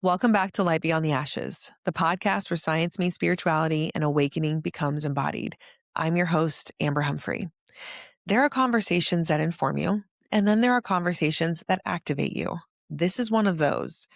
Welcome back to Light Beyond the Ashes, the podcast where science meets spirituality and awakening becomes embodied. I'm your host, Amber Humphrey. There are conversations that inform you, and then there are conversations that activate you. This is one of those.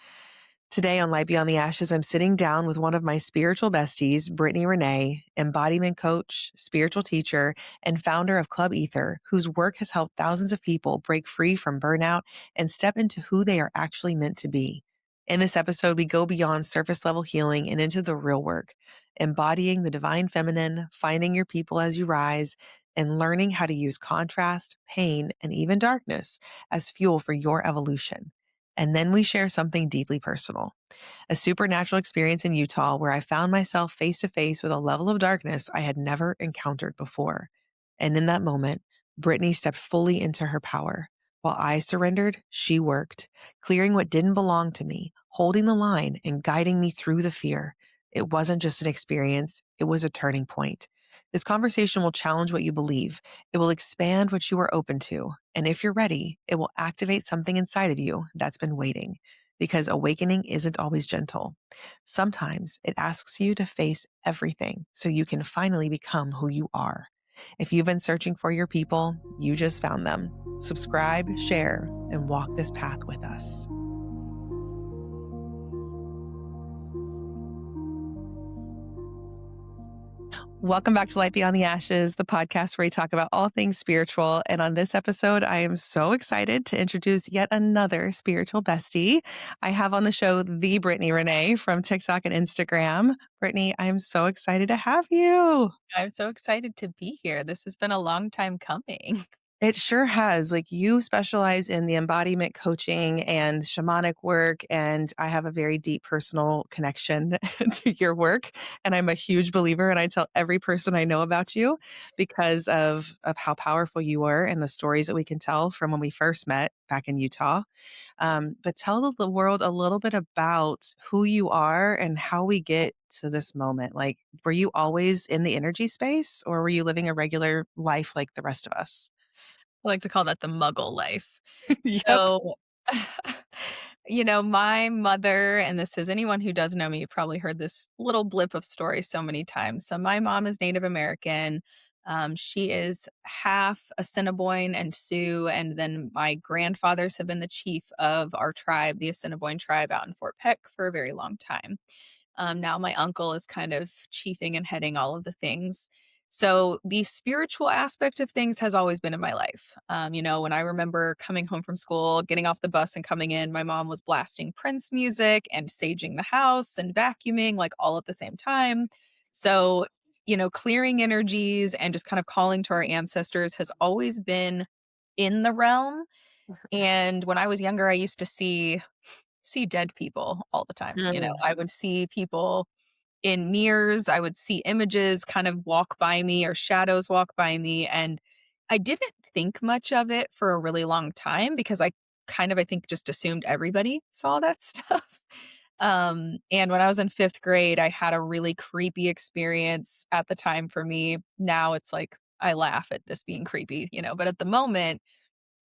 Today on Light Beyond the Ashes, I'm sitting down with one of my spiritual besties, Brittany Renee, embodiment coach, spiritual teacher, and founder of Club Aether, whose work has helped thousands of people break free from burnout and step into who they are actually meant to be. In this episode, we go beyond surface level healing and into the real work, embodying the divine feminine, finding your people as you rise, and learning how to use contrast, pain, and even darkness as fuel for your evolution. And then we share something deeply personal, a supernatural experience in Utah where I found myself face to face with a level of darkness I had never encountered before. And in that moment, Brittany stepped fully into her power. While I surrendered, she worked, clearing what didn't belong to me, holding the line and guiding me through the fear. It wasn't just an experience, it was a turning point. This conversation will challenge what you believe. It will expand what you are open to. And if you're ready, it will activate something inside of you that's been waiting. Because awakening isn't always gentle. Sometimes it asks you to face everything so you can finally become who you are. If you've been searching for your people, you just found them. Subscribe, share, and walk this path with us. Welcome back to Light Beyond the Ashes, the podcast where we talk about all things spiritual. And on this episode, I am so excited to introduce yet another spiritual bestie. I have on the show the Brittany Renee from TikTok and Instagram. Brittany, I'm so excited to have you. I'm so excited to be here. This has been a long time coming. It sure has. Like, you specialize in the embodiment coaching and shamanic work, and I have a very deep personal connection to your work. And I'm a huge believer, and I tell every person I know about you because of how powerful you are and the stories that we can tell from when we first met back in Utah. But tell the world a little bit about who you are and how we get to this moment. Like, were you always in the energy space, or were you living a regular life like the rest of us? I like to call that the muggle life. Yep. So, my mother, and this is anyone who does know me, you probably heard this little blip of story so many times. So, my mom is Native American. She is half Assiniboine and Sioux. And then my grandfathers have been the chief of our tribe, the Assiniboine tribe out in Fort Peck for a very long time. Now my uncle is kind of chiefing and heading all of the things. So the spiritual aspect of things has always been in my life. When I remember coming home from school, getting off the bus and coming in, my mom was blasting Prince music and saging the house and vacuuming like all at the same time. So, clearing energies and just kind of calling to our ancestors has always been in the realm. And when I was younger, I used to see dead people all the time. Mm. I would see people in mirrors, I would see images kind of walk by me or shadows walk by me, and I didn't think much of it for a really long time because I think, just assumed everybody saw that stuff. And when I was in 5th grade, I had a really creepy experience at the time for me. Now it's like I laugh at this being creepy, but at the moment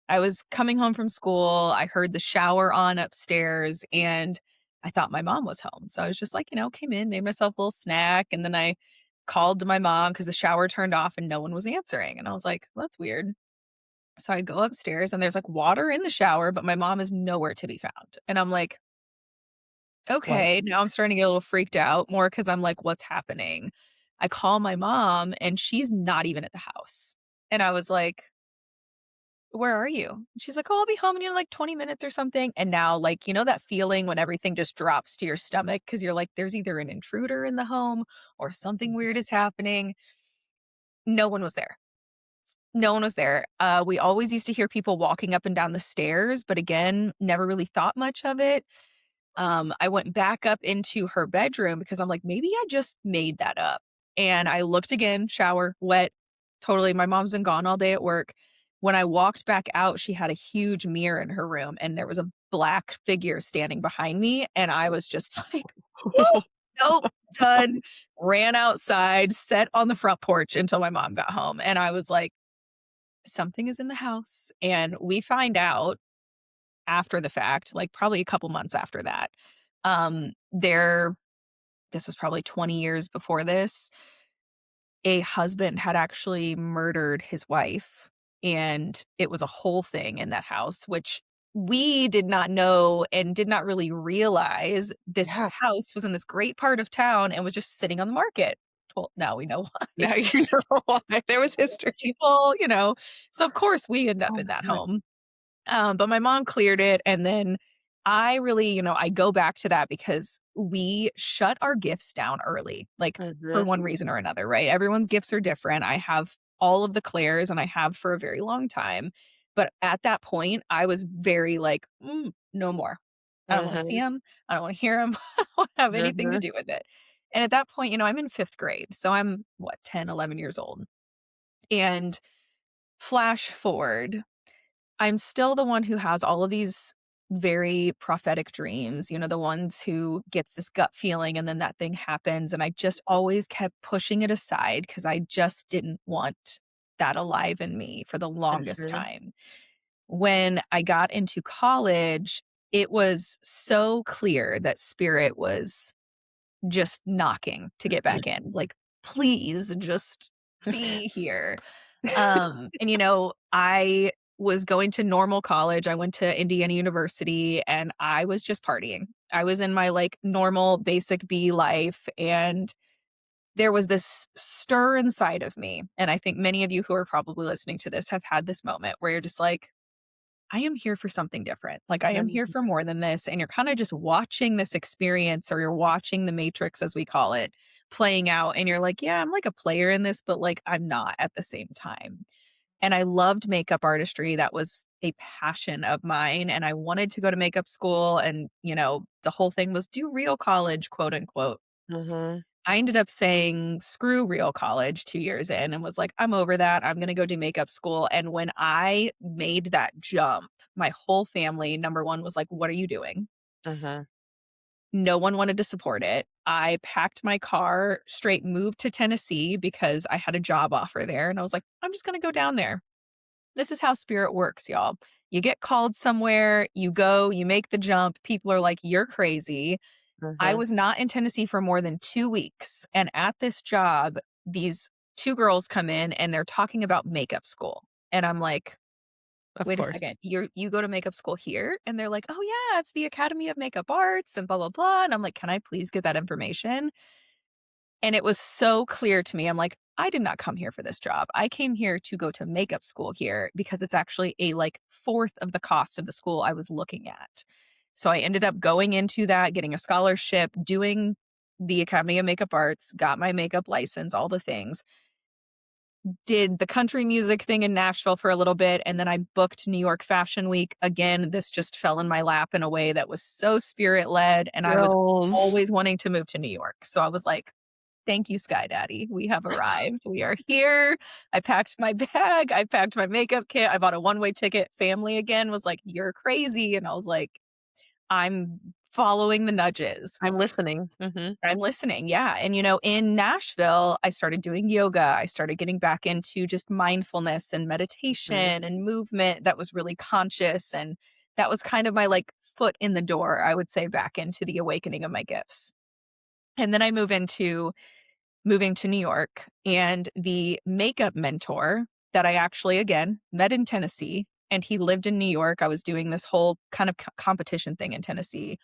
I was coming home from school. I heard the shower on upstairs and I thought my mom was home. So I was just like, came in, made myself a little snack. And then I called to my mom because the shower turned off and no one was answering. And I was like, well, that's weird. So I go upstairs and there's like water in the shower, but my mom is nowhere to be found. And I'm like, Whoa. okay, now I'm starting to get a little freaked out more because I'm like, what's happening? I call my mom and she's not even at the house. And I was like, where are you? And she's like, oh, I'll be home in like 20 minutes or something. And now, like, that feeling when everything just drops to your stomach because you're like, there's either an intruder in the home or something weird is happening. No one was there. No one was there. We always used to hear people walking up and down the stairs, but again, never really thought much of it. I went back up into her bedroom because I'm like, maybe I just made that up. And I looked again, shower, wet, totally. My mom's been gone all day at work. When I walked back out, she had a huge mirror in her room and there was a black figure standing behind me. And I was just like, "Whoa, nope, done." Ran outside, sat on the front porch until my mom got home. And I was like, something is in the house. And we find out after the fact, like probably a couple months after that, This was probably 20 years before this. A husband had actually murdered his wife, and it was a whole thing in that house, which we did not know and did not really realize this Yeah. house was in this great part of town and was just sitting on the market. Well, now we know why. Now you know why. There was history. People, so of course we end up Oh in my that God. home. But my mom cleared it. And then I really, I go back to that because we shut our gifts down early, like for Mhm. one reason or another, right? Everyone's gifts are different. I have all of the clairs and I have for a very long time. But at that point, I was very like, no more. I don't want to see Mhm. him. I don't want to hear him. I don't have anything to Mhm. do with it. And at that point, I'm in fifth grade. So I'm what, 10, 11 years old. And flash forward, I'm still the one who has all of these very prophetic dreams, the ones who gets this gut feeling and then that thing happens. And I just always kept pushing it aside because I just didn't want that alive in me for the longest Mhm. time. When I got into college, it was so clear that spirit was just knocking to get back in. Like, please just be here. I was going to normal college. I went to Indiana University and I was just partying. I was in my like normal basic B life and there was this stir inside of me. And I think many of you who are probably listening to this have had this moment where you're just like, I am here for something different. Like I am here Mhm. for more than this. And you're kind of just watching this experience or you're watching the matrix, as we call it, playing out. And you're like, yeah, I'm like a player in this, but like I'm not at the same time. And I loved makeup artistry. That was a passion of mine. And I wanted to go to makeup school. And, the whole thing was do real college, quote unquote. Mhm. I ended up saying, screw real college 2 years in and was like, I'm over that. I'm going to go do makeup school. And when I made that jump, my whole family, number one, was like, what are you doing? Mhm. No one wanted to support it. I packed my car, straight moved to Tennessee because I had a job offer there. And I was like, I'm just going to go down there. This is how spirit works, y'all. You get called somewhere, you go, you make the jump. People are like, you're crazy. I Mhm. was not in Tennessee for more than 2 weeks. And at this job, these two girls come in and they're talking about makeup school. And I'm like, Of wait a course. second, you go to makeup school here? And they're like, oh, yeah, it's the Academy of Makeup Arts and blah, blah, blah. And I'm like, can I please get that information? And it was so clear to me. I'm like, I did not come here for this job. I came here to go to makeup school here because it's actually a like fourth of the cost of the school I was looking at. So I ended up going into that, getting a scholarship, doing the Academy of Makeup Arts, got my makeup license, all the things, did the country music thing in Nashville for a little bit. And then I booked New York Fashion Week. Again, this just fell in my lap in a way that was so spirit led. And I was Girls. always wanting to move to New York. So I was like, thank you, Sky Daddy. We have arrived. We are here. I packed my bag. I packed my makeup kit. I bought a one-way ticket. Family again was like, you're crazy. And I was like, I'm following the nudges. I'm listening. Mhm. I'm listening. Yeah. And, in Nashville, I started doing yoga. I started getting back into just mindfulness and Mhm. meditation and movement that was really conscious. And that was kind of my like foot in the door, I would say, back into the awakening of my gifts. And then I moving to New York, and the makeup mentor that I actually, again, met in Tennessee, and he lived in New York. I was doing this whole kind of competition thing in Tennessee.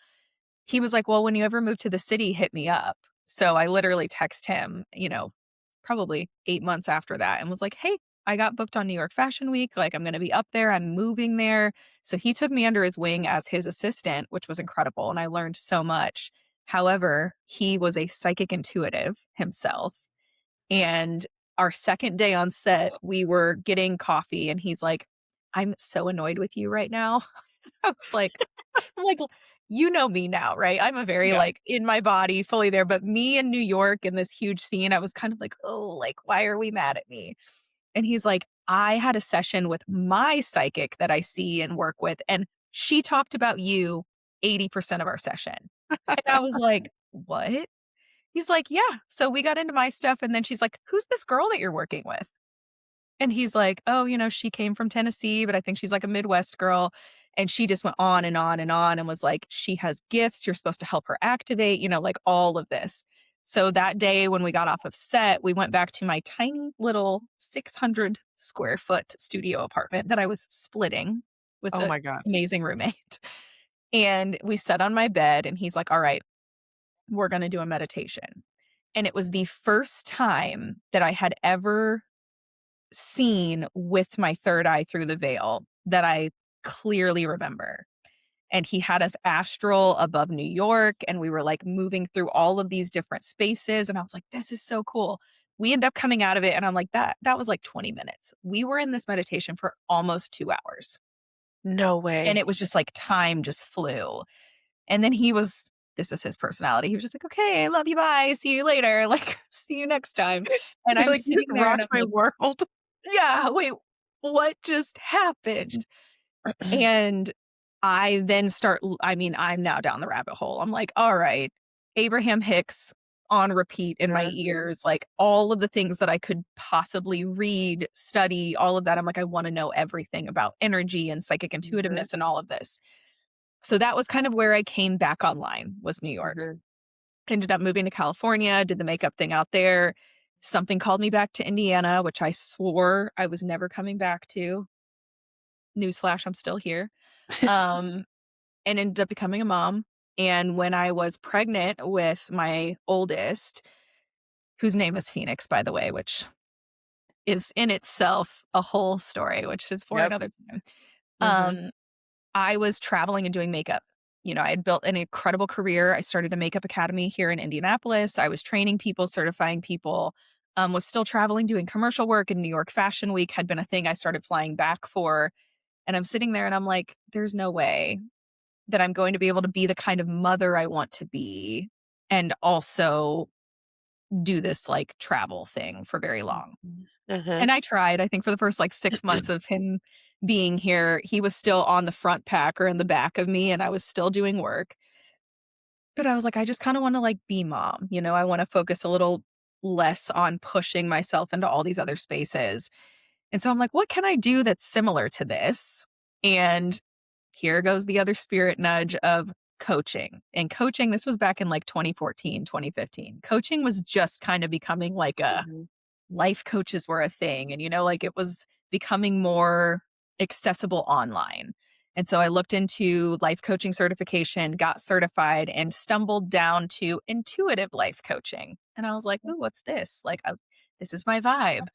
He was like, well, when you ever move to the city, hit me up. So I literally text him, probably 8 months after that and was like, hey, I got booked on New York Fashion Week. Like, I'm going to be up there. I'm moving there. So he took me under his wing as his assistant, which was incredible. And I learned so much. However, he was a psychic intuitive himself. And our second day on set, we were getting coffee and he's like, I'm so annoyed with you right now. I was like, I'm like, you know me now, right? I'm a very Yeah. like in my body, fully there. But me in New York in this huge scene, I was kind of like, oh, like, why are we mad at me? And he's like, I had a session with my psychic that I see and work with, and she talked about you 80% of our session. And I was like, what? He's like, yeah. So we got into my stuff. And then she's like, who's this girl that you're working with? And he's like, oh, she came from Tennessee, but I think she's like a Midwest girl. And she just went on and on and on and was like, she has gifts. You're supposed to help her activate, like all of this. So that day when we got off of set, we went back to my tiny little 600 square foot studio apartment that I was splitting with Oh an my God. amazing roommate. And we sat on my bed and he's like, all right, we're going to do a meditation. And it was the first time that I had ever seen with my third eye through the veil that I clearly remember. And he had us astral above New York, and we were like moving through all of these different spaces. And I was like, this is so cool. We end up coming out of it, and I'm like, that was like 20 minutes. We were in this meditation for almost 2 hours. No And way. it was just like time just flew. And then this is his personality. He was just like, okay, I love you. Bye. See you later. Like, see you next time. And You're I'm like, "You sitting just there and rocked I'm my like, world." yeah, wait, what just happened? And I then I'm now down the rabbit hole. I'm like, all right, Abraham Hicks on repeat in my Yeah. ears, like all of the things that I could possibly read, study, all of that. I'm like, I want to know everything about energy and psychic Mhm, intuitiveness and all of this. So that was kind of where I came back online was New York. mhm. Ended up moving to California, did the makeup thing out there. Something called me back to Indiana, which I swore I was never coming back to. Newsflash, I'm still here. Um, and ended up becoming a mom. And when I was pregnant with my oldest, whose name is Phoenix, by the way, which is in itself a whole story, which is for Yep. another time. Mhm. Um, I was traveling and doing makeup. I had built an incredible career. I started a makeup academy here in Indianapolis. I was training people, certifying people, was still traveling, doing commercial work in New York Fashion Week, had been a thing I started flying back for. And I'm sitting there and I'm like, there's no way that I'm going to be able to be the kind of mother I want to be and also do this like travel thing for very long. Mhm. Uh-huh. And I tried. I think for the first like 6 months of him being here, he was still on the front pack or in the back of me and I was still doing work. But I was like, I just kind of want to like be mom. I want to focus a little less on pushing myself into all these other spaces. And so I'm like, what can I do that's similar to this? And here goes the other spirit nudge of coaching. And coaching, this was back in like 2014, 2015. Coaching was just kind of becoming like a Mhm. life coaches were a thing. And, like it was becoming more accessible online. And so I looked into life coaching certification, got certified, and stumbled down to intuitive life coaching. And I was like, ooh, what's this? Like, this is my vibe.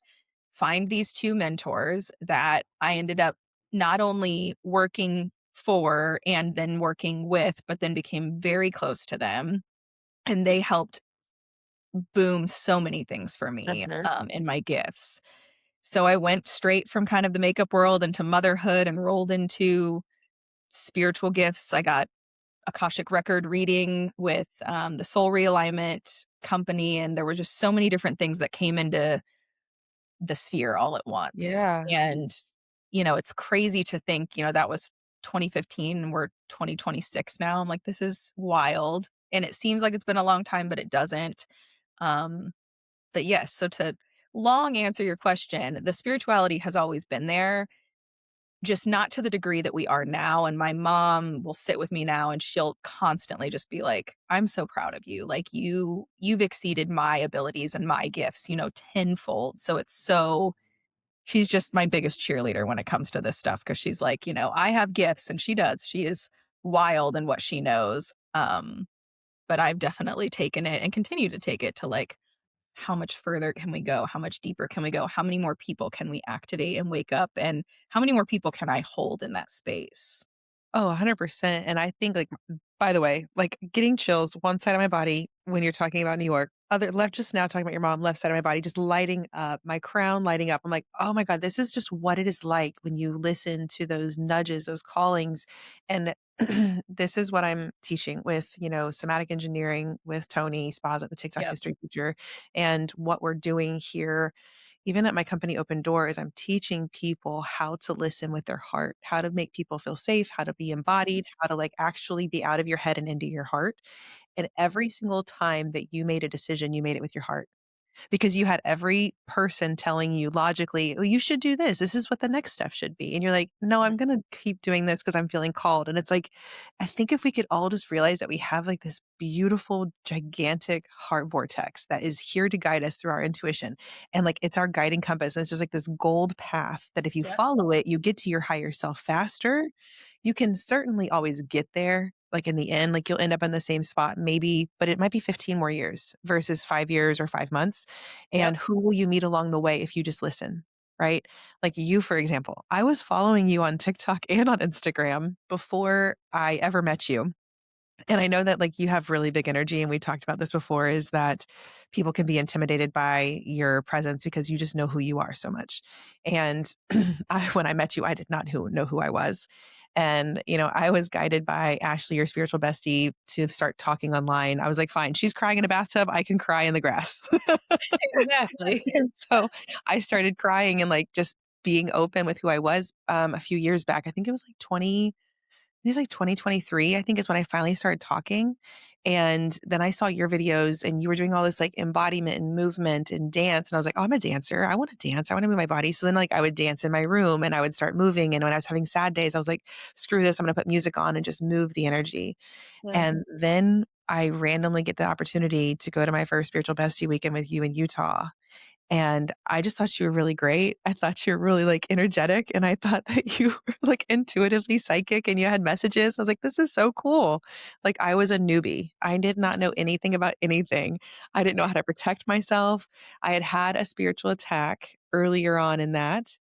Find these two mentors that I ended up not only working for and then working with, but then became very close to them. And they helped boom so many things for me Uh-huh. in my gifts. So I went straight from kind of the makeup world into motherhood and rolled into spiritual gifts. I got Akashic record reading with the Soul Realignment company. And there were just so many different things that came into the sphere all at once. Yeah. And, it's crazy to think, that was 2015 and we're 2026 now. I'm like, this is wild. And it seems like it's been a long time, but it doesn't. Um, but yes, so to long answer your question, the spirituality has always been there, just not to the degree that we are now. And my mom will sit with me now and she'll constantly just be like, I'm so proud of you. Like you've exceeded my abilities and my gifts, tenfold. So she's just my biggest cheerleader when it comes to this stuff. Cause she's like, I have gifts and she does. She is wild in what she knows. But I've definitely taken it and continue to take it to like, how much further can we go? How much deeper can we go? How many more people can we activate and wake up? And how many more people can I hold in that space? Oh, 100%. And I think, like, by the way, like getting chills, one side of my body when you're talking about New York, other left, just now talking about your mom, left side of my body, just lighting up, my crown lighting up. I'm like, oh my God, this is just what it is like when you listen to those nudges, those callings. And this is what I'm teaching with, somatic engineering with Tony Spaza, the TikTok Yep. history teacher, and what we're doing here even at my company Open Doors, I'm teaching people how to listen with their heart, how to make people feel safe, how to be embodied, how to like actually be out of your head and into your heart. And every single time that you made a decision, you made it with your heart. because you had every person telling you logically, oh, you should do this. This is what the next step should be. And you're like, no, I'm going to keep doing this because I'm feeling called. And it's like, I think if we could all just realize that we have like this beautiful, gigantic heart vortex that is here to guide us through our intuition. And like, it's our guiding compass. And it's just like this gold path that if you Yeah. follow it, you get to your higher self faster. You can certainly always get there. Like in the end, like you'll end up in the same spot, maybe, but it might be 15 more years versus 5 years or 5 months. Yep. And who will you meet along the way if you just listen? Right. Like you, for example, I was following you on TikTok and on Instagram before I ever met you. And I know that like you have really big energy and we talked about this before is that people can be intimidated by your presence because you just know who you are so much. And when I met you, I did not know who I was. And, I was guided by Ashley, your spiritual bestie, to start talking online. I was like, fine, she's crying in a bathtub. I can cry in the grass. Exactly. And so I started crying and like just being open with who I was a few years back. I think it was like 2023, I think is when I finally started talking. And then I saw your videos and you were doing all this like embodiment and movement and dance. And I was like, oh, I'm a dancer. I want to dance. I want to move my body. So then like I would dance in my room and I would start moving. And when I was having sad days, I was like, screw this. I'm going to put music on and just move the energy. Yeah. And then I randomly get the opportunity to go to my first spiritual bestie weekend with you in Utah. And I just thought you were really great. I thought you were really like energetic. And I thought that you were like intuitively psychic and you had messages. I was like, this is so cool. Like I was a newbie. I did not know anything about anything. I didn't know how to protect myself. I had had a spiritual attack earlier on in that.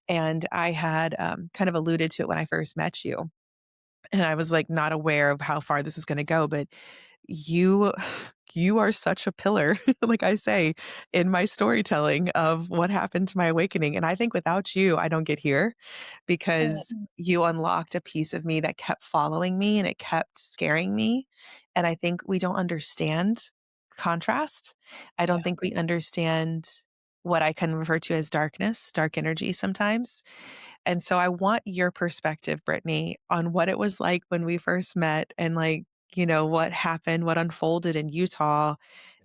And I had kind of alluded to it when I first met you. And I was like not aware of how far this was going to go, but you you are such a pillar, like I say, in my storytelling of what happened to my awakening. And I think without you, I don't get here Yeah. because you unlocked a piece of me that kept following me and it kept scaring me. And I think we don't understand contrast. I don't think we understand what I can refer to as darkness, dark energy sometimes. And so I want your perspective, Brittany, on what it was like when we first met and like, what happened, what unfolded in Utah,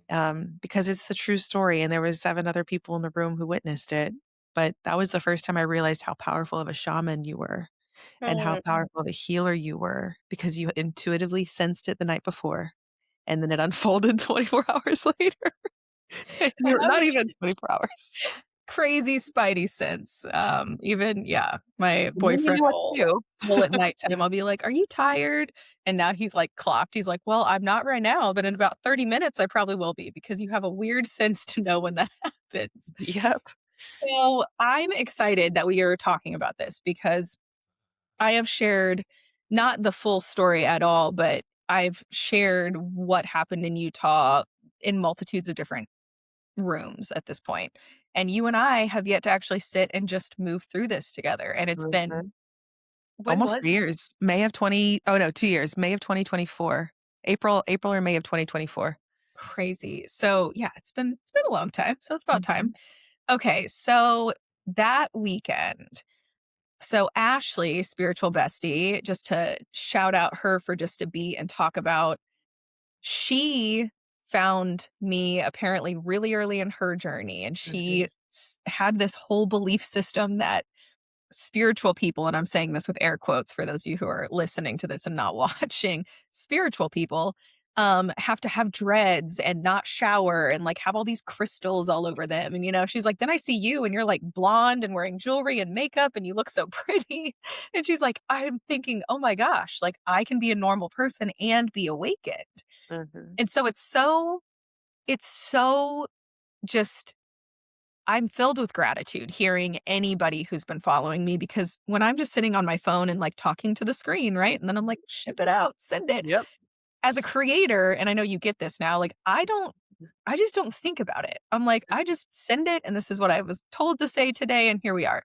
because it's the true story. And there was 7 other people in the room who witnessed it. But that was the first time I realized how powerful of a shaman you were and how Mm. powerful of a healer you were because you intuitively sensed it the night before. And then it unfolded 24 hours later. I You're have not a even 24 hours. crazy spidey sense. Even yeah, my And then you boyfriend knew what will to do. at nighttime, I'll be like, "Are you tired?" And now he's like clocked. He's like, "Well, I'm not right now, but in about 30 minutes I probably will be because you have a weird sense to know when that happens." Yep. So, I'm excited that we are talking about this because I have shared not the full story at all, but I've shared what happened in Utah in multitudes of different rooms at this point. And you and I have yet to actually sit and just move through this together. And it's been Mhm. when Almost was 3 years. May of 20 oh, no, 2 years. May of 2024. April or May of 2024. crazy. So yeah, it's been a long time. So it's about time. Mhm. Okay, so that weekend. So Ashley, spiritual bestie, just to shout out her for just to be and talk about, she found me apparently really early in her journey and Mhm. she had this whole belief system that spiritual people, and I'm saying this with air quotes for those of you who are listening to this and not watching, spiritual people have to have dreads and not shower and like have all these crystals all over them. And she's like, then I see you and you're like blonde and wearing jewelry and makeup and you look so pretty. And she's like, I'm thinking, oh my gosh, like I can be a normal person and be awakened. Mhm. And so it's so just I'm filled with gratitude hearing anybody who's been following me because when I'm just sitting on my phone and like talking to the screen, right? And then I'm like, ship it out, send it. Yep. As a creator, and I know you get this now, like I just don't think about it. I'm like, I just send it and this is what I was told to say today and here we are.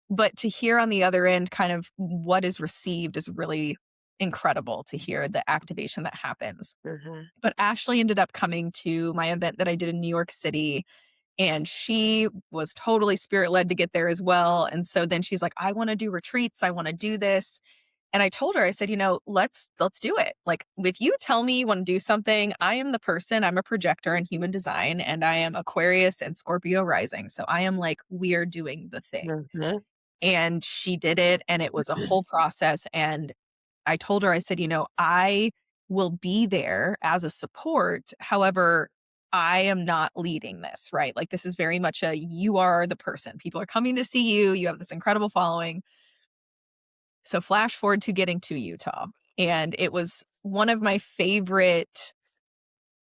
But to hear on the other end kind of what is received is really incredible to hear the activation that happens. Mhm. But Ashley ended up coming to my event that I did in New York City and she was totally spirit led to get there as well. And so then she's like, I want to do retreats. I want to do this. And I told her, I said, let's do it. Like, if you tell me you want to do something, I am the person. I'm a projector in human design, and I am Aquarius and Scorpio rising. So I am like, we're doing the thing. Mhm. And she did it, and it was a whole process. And I told her, I said, I will be there as a support. However, I am not leading this, right? Like, this is very much you are the person. People are coming to see you. You have this incredible following. So flash forward to getting to Utah. And it was one of my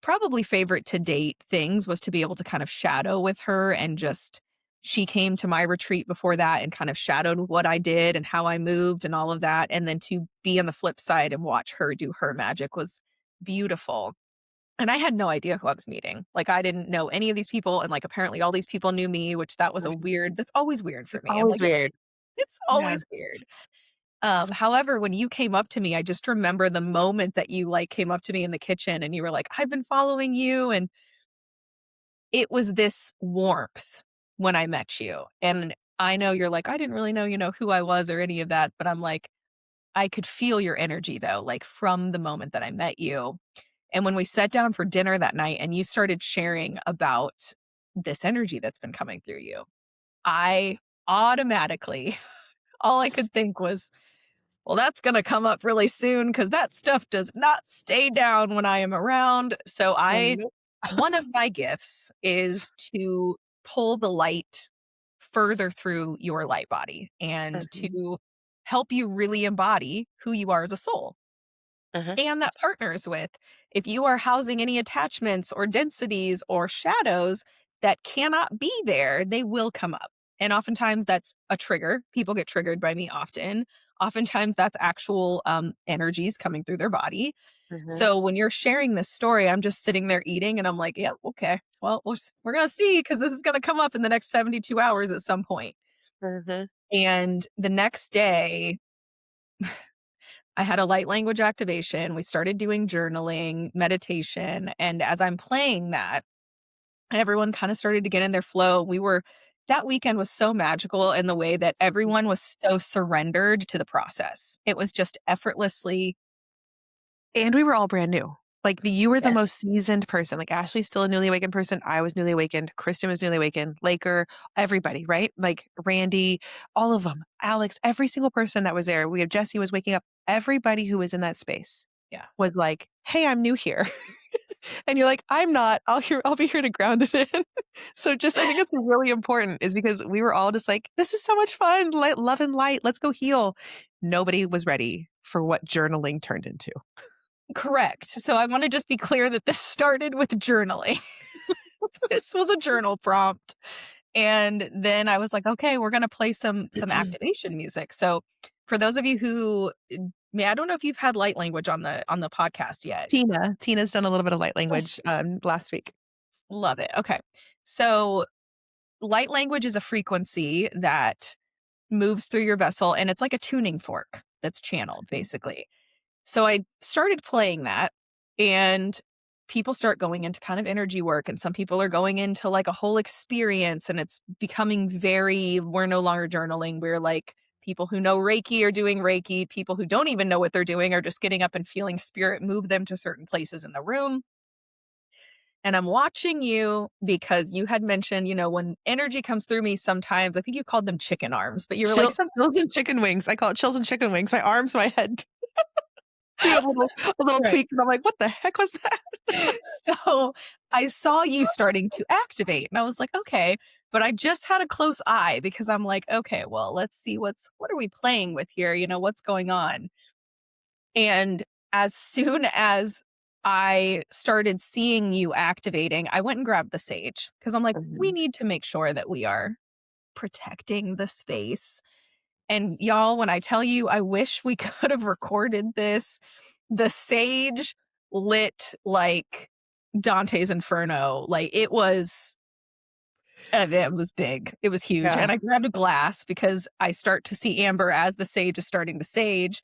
probably favorite to date things was to be able to kind of shadow with her and just, she came to my retreat before that and kind of shadowed what I did and how I moved and all of that. And then to be on the flip side and watch her do her magic was beautiful. And I had no idea who I was meeting. Like, I didn't know any of these people. And like, apparently all these people knew me, which that was that's always weird for It's me. I'm always like, weird. it's Yeah. always weird. However, when you came up to me, I just remember the moment that you like came up to me in the kitchen and you were like, I've been following you. And it was this warmth when I met you. And I know you're like, I didn't really know, who I was or any of that. But I'm like, I could feel your energy though, like from the moment that I met you. And when we sat down for dinner that night and you started sharing about this energy that's been coming through you, I automatically, all I could think was, well, that's going to come up really soon because that stuff does not stay down when I am around. So Mhm. one of my gifts is to pull the light further through your light body and Mhm. to help you really embody who you are as a soul. Mhm. And that partners with, if you are housing any attachments or densities or shadows that cannot be there, they will come up. And oftentimes that's a trigger. People get triggered by me often. Oftentimes that's actual energies coming through their body. Mhm. So when you're sharing this story, I'm just sitting there eating and I'm like, yeah, okay, well, we're going to see because this is going to come up in the next 72 hours at some point. Mhm. And the next day, I had a light language activation. We started doing journaling, meditation. And as I'm playing that, everyone kind of started to get in their flow. That weekend was so magical in the way that everyone was so surrendered to the process. It was just effortlessly. And we were all brand new. Like you were the Yes. most seasoned person. Like Ashley's still a newly awakened person. I was newly awakened. Kristen was newly awakened. Laker, everybody, right? Like Randy, all of them. Alex, every single person that was there. We have Jesse was waking up. Everybody who was in that space Yeah. was like, "Hey, I'm new here," and you're like, "I'm not. I'll be here to ground it in." So just, I think it's really important, is because we were all just like, "This is so much fun. Light, love, and light. Let's go heal." Nobody was ready for what journaling turned into. Correct. So I want to just be clear that this started with journaling. This was a journal prompt. And then I was like, okay, we're going to play some activation music. So for those of you who I don't know if you've had light language on the podcast yet. Tina's done a little bit of light Oh, language last week. love it. Okay. So light language is a frequency that moves through your vessel and it's like a tuning fork that's channeled basically. So I started playing that and people start going into kind of energy work and some people are going into like a whole experience and it's becoming we're no longer journaling. We're like people who know Reiki are doing Reiki. People who don't even know what they're doing are just getting up and feeling spirit move them to certain places in the room. And I'm watching you because you had mentioned, when energy comes through me sometimes, I think you called them chicken arms, but you were like, Chills and chicken wings. I call it chills and chicken wings. My arms, my head do a little right. tweak, and I'm like, "What the heck was that?" So I saw you starting to activate and I was like, okay, but I just had a close eye because I'm like, okay, well, let's see what are we playing with here? What's going on? And as soon as I started seeing you activating, I went and grabbed the sage because I'm like, we Mhm. need to make sure that we are protecting the space. And y'all, when I tell you, I wish we could have recorded this. The sage lit like Dante's Inferno. Like it was big. It was huge. Yeah. And I grabbed a glass because I start to see Amber as the sage is starting to sage.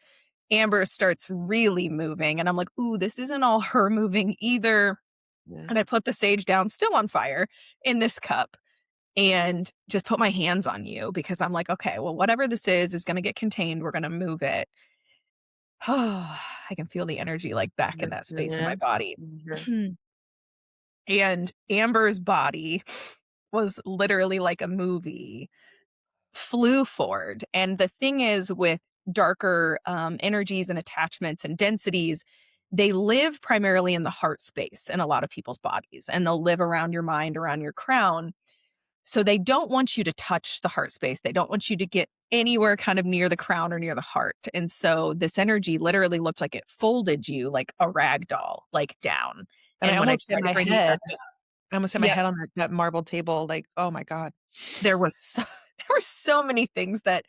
Amber starts really moving. And I'm like, ooh, this isn't all her moving either. Yeah. And I put the sage down, still on fire, in this cup and just put my hands on you because I'm like, okay, well, whatever this is going to get contained. We're going to move it. Oh, I can feel the energy like back in that space in my Mhm. body. Mhm. And Amber's body was literally like a movie, flew forward. And the thing is, with darker energies and attachments and densities, they live primarily in the heart space in a lot of people's bodies, and they'll live around your mind, around your crown. So they don't want you to touch the heart space. They don't want you to get anywhere kind of near the crown or near the heart. And so this energy literally looked like it folded you like a rag doll, like down. And I And when I almost hit tried to my bring you head. up, I almost hit my yep, head on that marble table, like, oh my god. there was so, there were so many things that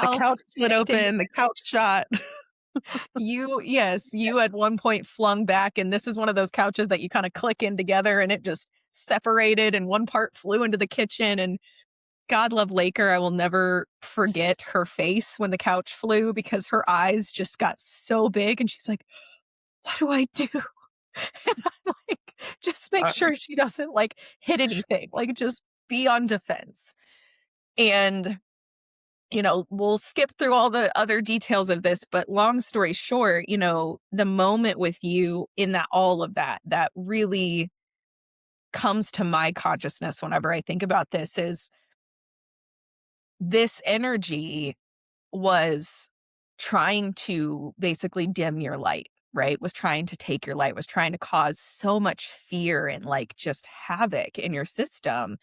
The how couch split connecting open, the couch shot. you, yes, you at one point flung back, and this is one of those couches that you kind of click in together and it just separated and one part flew into the kitchen. And God love Laker. I will never forget her face when the couch flew because her eyes just got so big and she's like, "What do I do?" And I'm like, "Just make Uh, sure she doesn't like hit anything. Like just be on defense." And we'll skip through all the other details of this, but long story short, the moment with you in that all of that really comes to my consciousness whenever I think about this is this energy was trying to basically dim your light, right? Was trying to take your light, was trying to cause so much fear and like just havoc in your system.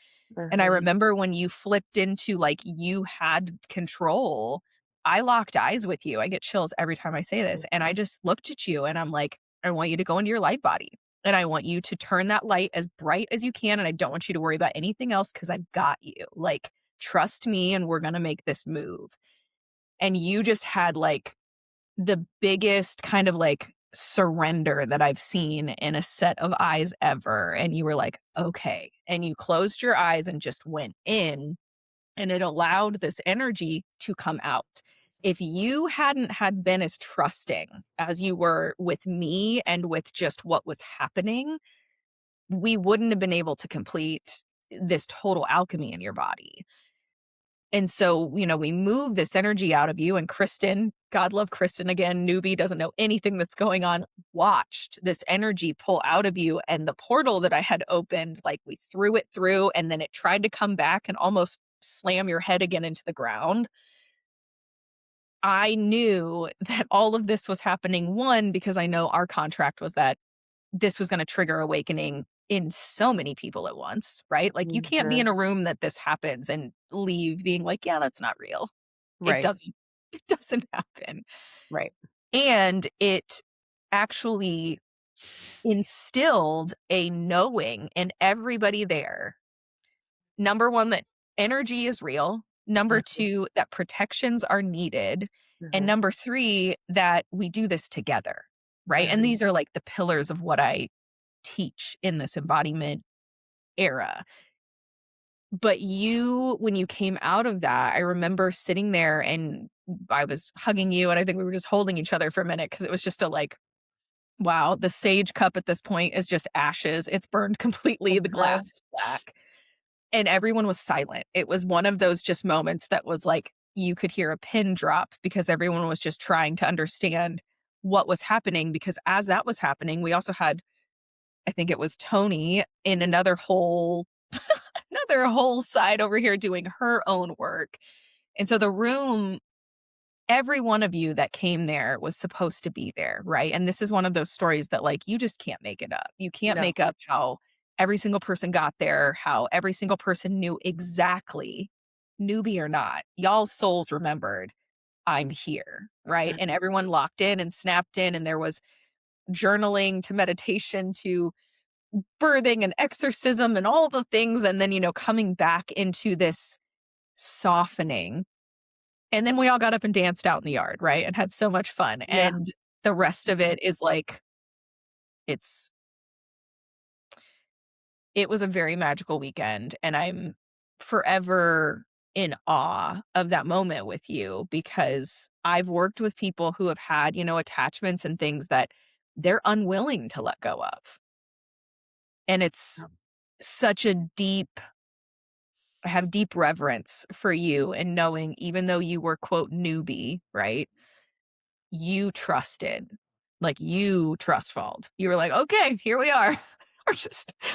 And I mhm. remember when you flipped into like you had control, I locked eyes with you. I get chills every time I say this. And I just looked at you and I'm like, I want you to go into your light body. And I want you to turn that light as bright as you can. And I don't want you to worry about anything else because I've got you. Like, trust me and we're going to make this move. And you just had like the biggest kind of like surrender that I've seen in a set of eyes ever. And you were like, okay. And you closed your eyes and just went in, and it allowed this energy to come out. If you hadn't had been as trusting as you were with me and with just what was happening, we wouldn't have been able to complete this total alchemy in your body. And so, we move this energy out of you, and Kristen, God love Kristen again, newbie, doesn't know anything that's going on, watched this energy pull out of you. And the portal that I had opened, like we threw it through and then it tried to come back and almost slam your head again into the ground. I knew that all of this was happening, one, because I know our contract was that this was going to trigger awakening in so many people at once, right? Like you can't be Mhm. in a room that this happens and leave being like, yeah, that's not real. It Right, doesn't it doesn't happen. right. And it actually instilled a knowing in everybody there. Number 1, that energy is real. Number Mhm, 2, that protections are needed. And mhm, number 3, that we do this together, right? And mhm. these are like the pillars of what I teach in this embodiment era. But you, when you came out of that, I remember sitting there and I was hugging you, and I think we were just holding each other for a minute because it was just a like, wow, the sage cup at this point is just ashes. It's burned completely. The glass Mhm. is black. And everyone was silent. It was one of those just moments that was like you could hear a pin drop because everyone was just trying to understand what was happening. Because as that was happening, we also had, I think it was Tony in another whole side over here doing her own work. And so the room, every one of you that came there was supposed to be there, right? And this is one of those stories that like you just can't make it up. You can't No. make up how every single person got there, how every single person knew exactly, newbie or not, y'all's souls remembered, I'm here, right? And everyone locked in and snapped in, and there was journaling to meditation to birthing and exorcism and all the things. And then, coming back into this softening. And then we all got up and danced out in the yard, right? And had so much fun. Yeah. And the rest of it is like, it's, it was a very magical weekend. And I'm forever in awe of that moment with you because I've worked with people who have had, attachments and things that they're unwilling to let go of. And it's such a deep, I have deep reverence for you and knowing even though you were quote newbie, right? you trusted, like you trust fault. You were like, okay, here we are. We're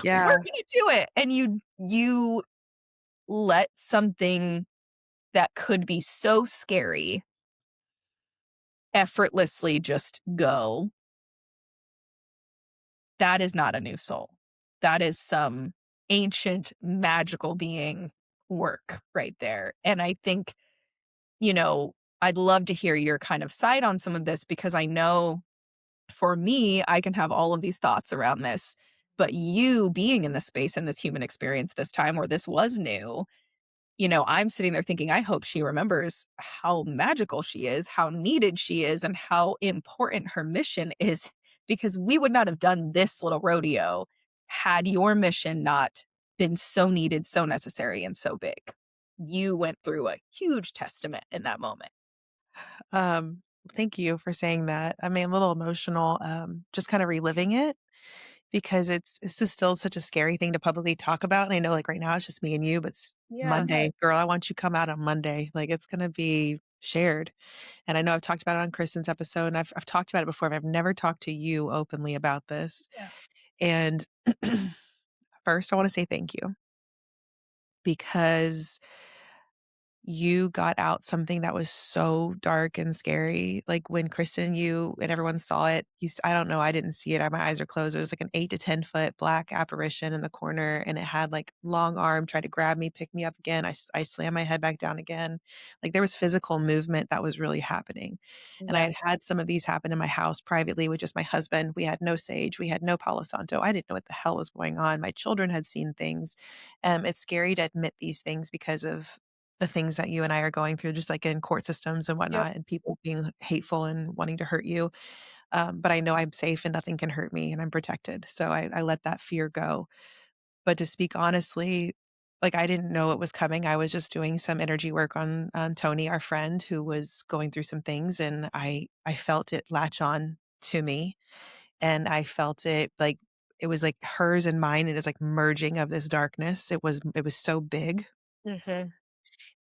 Yeah. gonna do it. And you let something that could be so scary effortlessly just go. That is not a new soul. That is some ancient magical being work right there. And I think, you know, I'd love to hear your kind of side on some of this because I know for me, I can have all of these thoughts around this, but you being in this space and this human experience this time where this was new, I'm sitting there thinking, I hope she remembers how magical she is, how needed she is, and how important her mission is, because we would not have done this little rodeo had your mission not been so needed, so necessary, and so big. You went through a huge testament in that moment. Um, Thank you for saying that. I mean, a little emotional, just kind of reliving it because it's just still such a scary thing to publicly talk about. And I know like right now it's just me and you, but Yeah. Monday, girl, I want you to come out on Monday. Like it's gonna be shared. And I know I've talked about it on Kristen's episode and I've talked about it before, but I've never talked to you openly about this. Yeah. And first I want to say thank you because you got out something that was so dark and scary. Like when Kristen, you and everyone saw it, I don't know, I didn't see it. My eyes are closed. It was like an 8 to 10 foot black apparition in the corner and it had like long arm, tried to grab me, pick me up again. I slammed my head back down again. Like there was physical movement that was really happening. And I Yeah. had some of these happen in my house privately with just my husband. We had no sage. We had no Palo Santo. I didn't know what the hell was going on. My children had seen things. It's scary to admit these things because of the things that you and I are going through, just like in court systems and Yep. whatnot, and people being hateful and wanting to hurt you. But I know I'm safe and nothing can hurt me and I'm protected. So I let that fear go. But to speak honestly, like I didn't know it was coming. I was just doing some energy work on Tony, our friend, who was going through some things, and I felt it latch on to me, and I felt it like it was like hers and mine. It is like merging of this darkness. It was so big Mhm.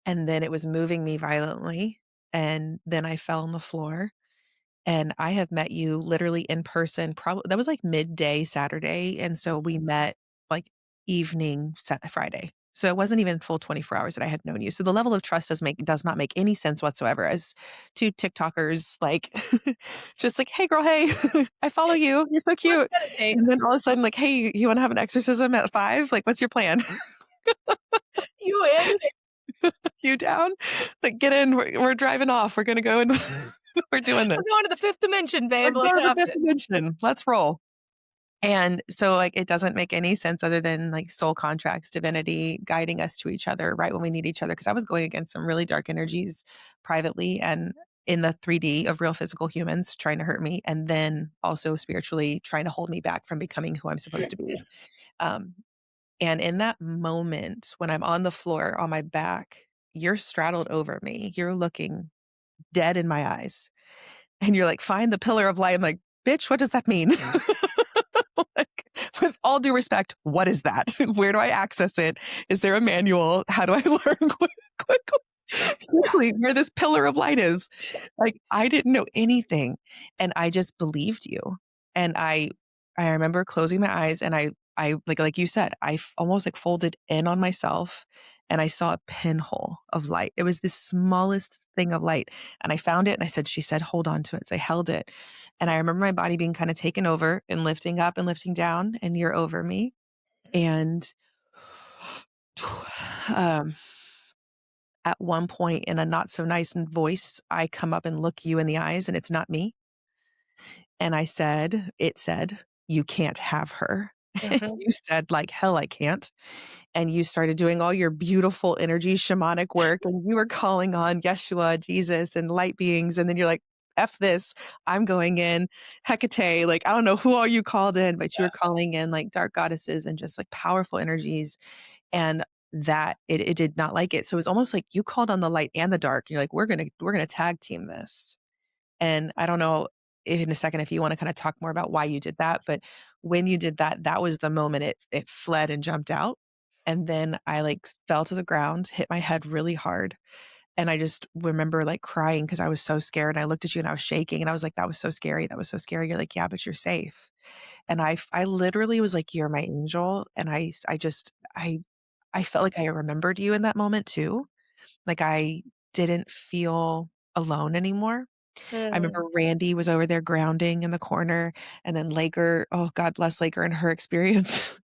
and then it was moving me violently, and then I fell on the floor, and I have met you literally in person, probably that was, like, midday Saturday, and so we met, like, evening Friday. So it wasn't even full 24 hours that I had known you. So the level of trust does not make any sense whatsoever as 2 TikTokers, like, just like, "Hey, girl, hey, I follow you. You're so Let's cute." meditate. And then all of a sudden, like, "Hey, you wanna have an exorcism at 5? Like, what's your plan?" You in? You down? Like, get in. We're driving off. We're gonna go and we're doing this. We're going to the fifth dimension, We're babe. Let's going to the have fifth it. dimension. Let's roll. And so, like, it doesn't make any sense other than like soul contracts, divinity guiding us to each other right when we need each other. Because I was going against some really dark energies privately and in the 3D of real physical humans trying to hurt me, and then also spiritually trying to hold me back from becoming who I'm supposed to be. Um, And in that moment, when I'm on the floor on my back, you're straddled over me. You're looking dead in my eyes. And you're like, find the pillar of light. I'm like, bitch, what does that mean? Like, with all due respect, what is that? Where do I access it? Is there a manual? How do I learn quickly, quickly where this pillar of light is? Like, I didn't know anything, and I just believed you. And I remember closing my eyes and I like you said, almost like folded in on myself and I saw a pinhole of light. It was the smallest thing of light, and I found it and I said, she said, "Hold on to it." So I held it, and I remember my body being kind of taken over and lifting up and lifting down, and you're over me. And um, at one point in a not so nice voice, I come up and look you in the eyes, and it's not me. And it said, "You can't have her." And Mhm. you said, like, "Hell, I can't." And you started doing all your beautiful energy shamanic work, and you were calling on Yeshua, Jesus, and light beings, and then you're like, "F this, I'm going in." Hecate, like, I don't know who all you called in, but you were calling in, like, dark goddesses and just, like, powerful energies, and that it did not like it. So it was almost like you called on the light and the dark. You're like, "We're gonna tag team this." And I don't know in a second if you wanna kinda talk more about why you did that, but when you did that, that was the moment it fled and jumped out, and then I, like, fell to the ground, hit my head really hard, And I just remember like crying because I was so scared. And I looked at you and I was shaking and I was like, that was so scary. That was so scary. You're like, yeah, but you're safe. And I literally was like, you're my angel. And I felt like I remembered you in that moment too. Like I didn't feel alone anymore. I Mm. remember Randy was over there grounding in the corner, and then Laker, oh, God bless Laker and her experience.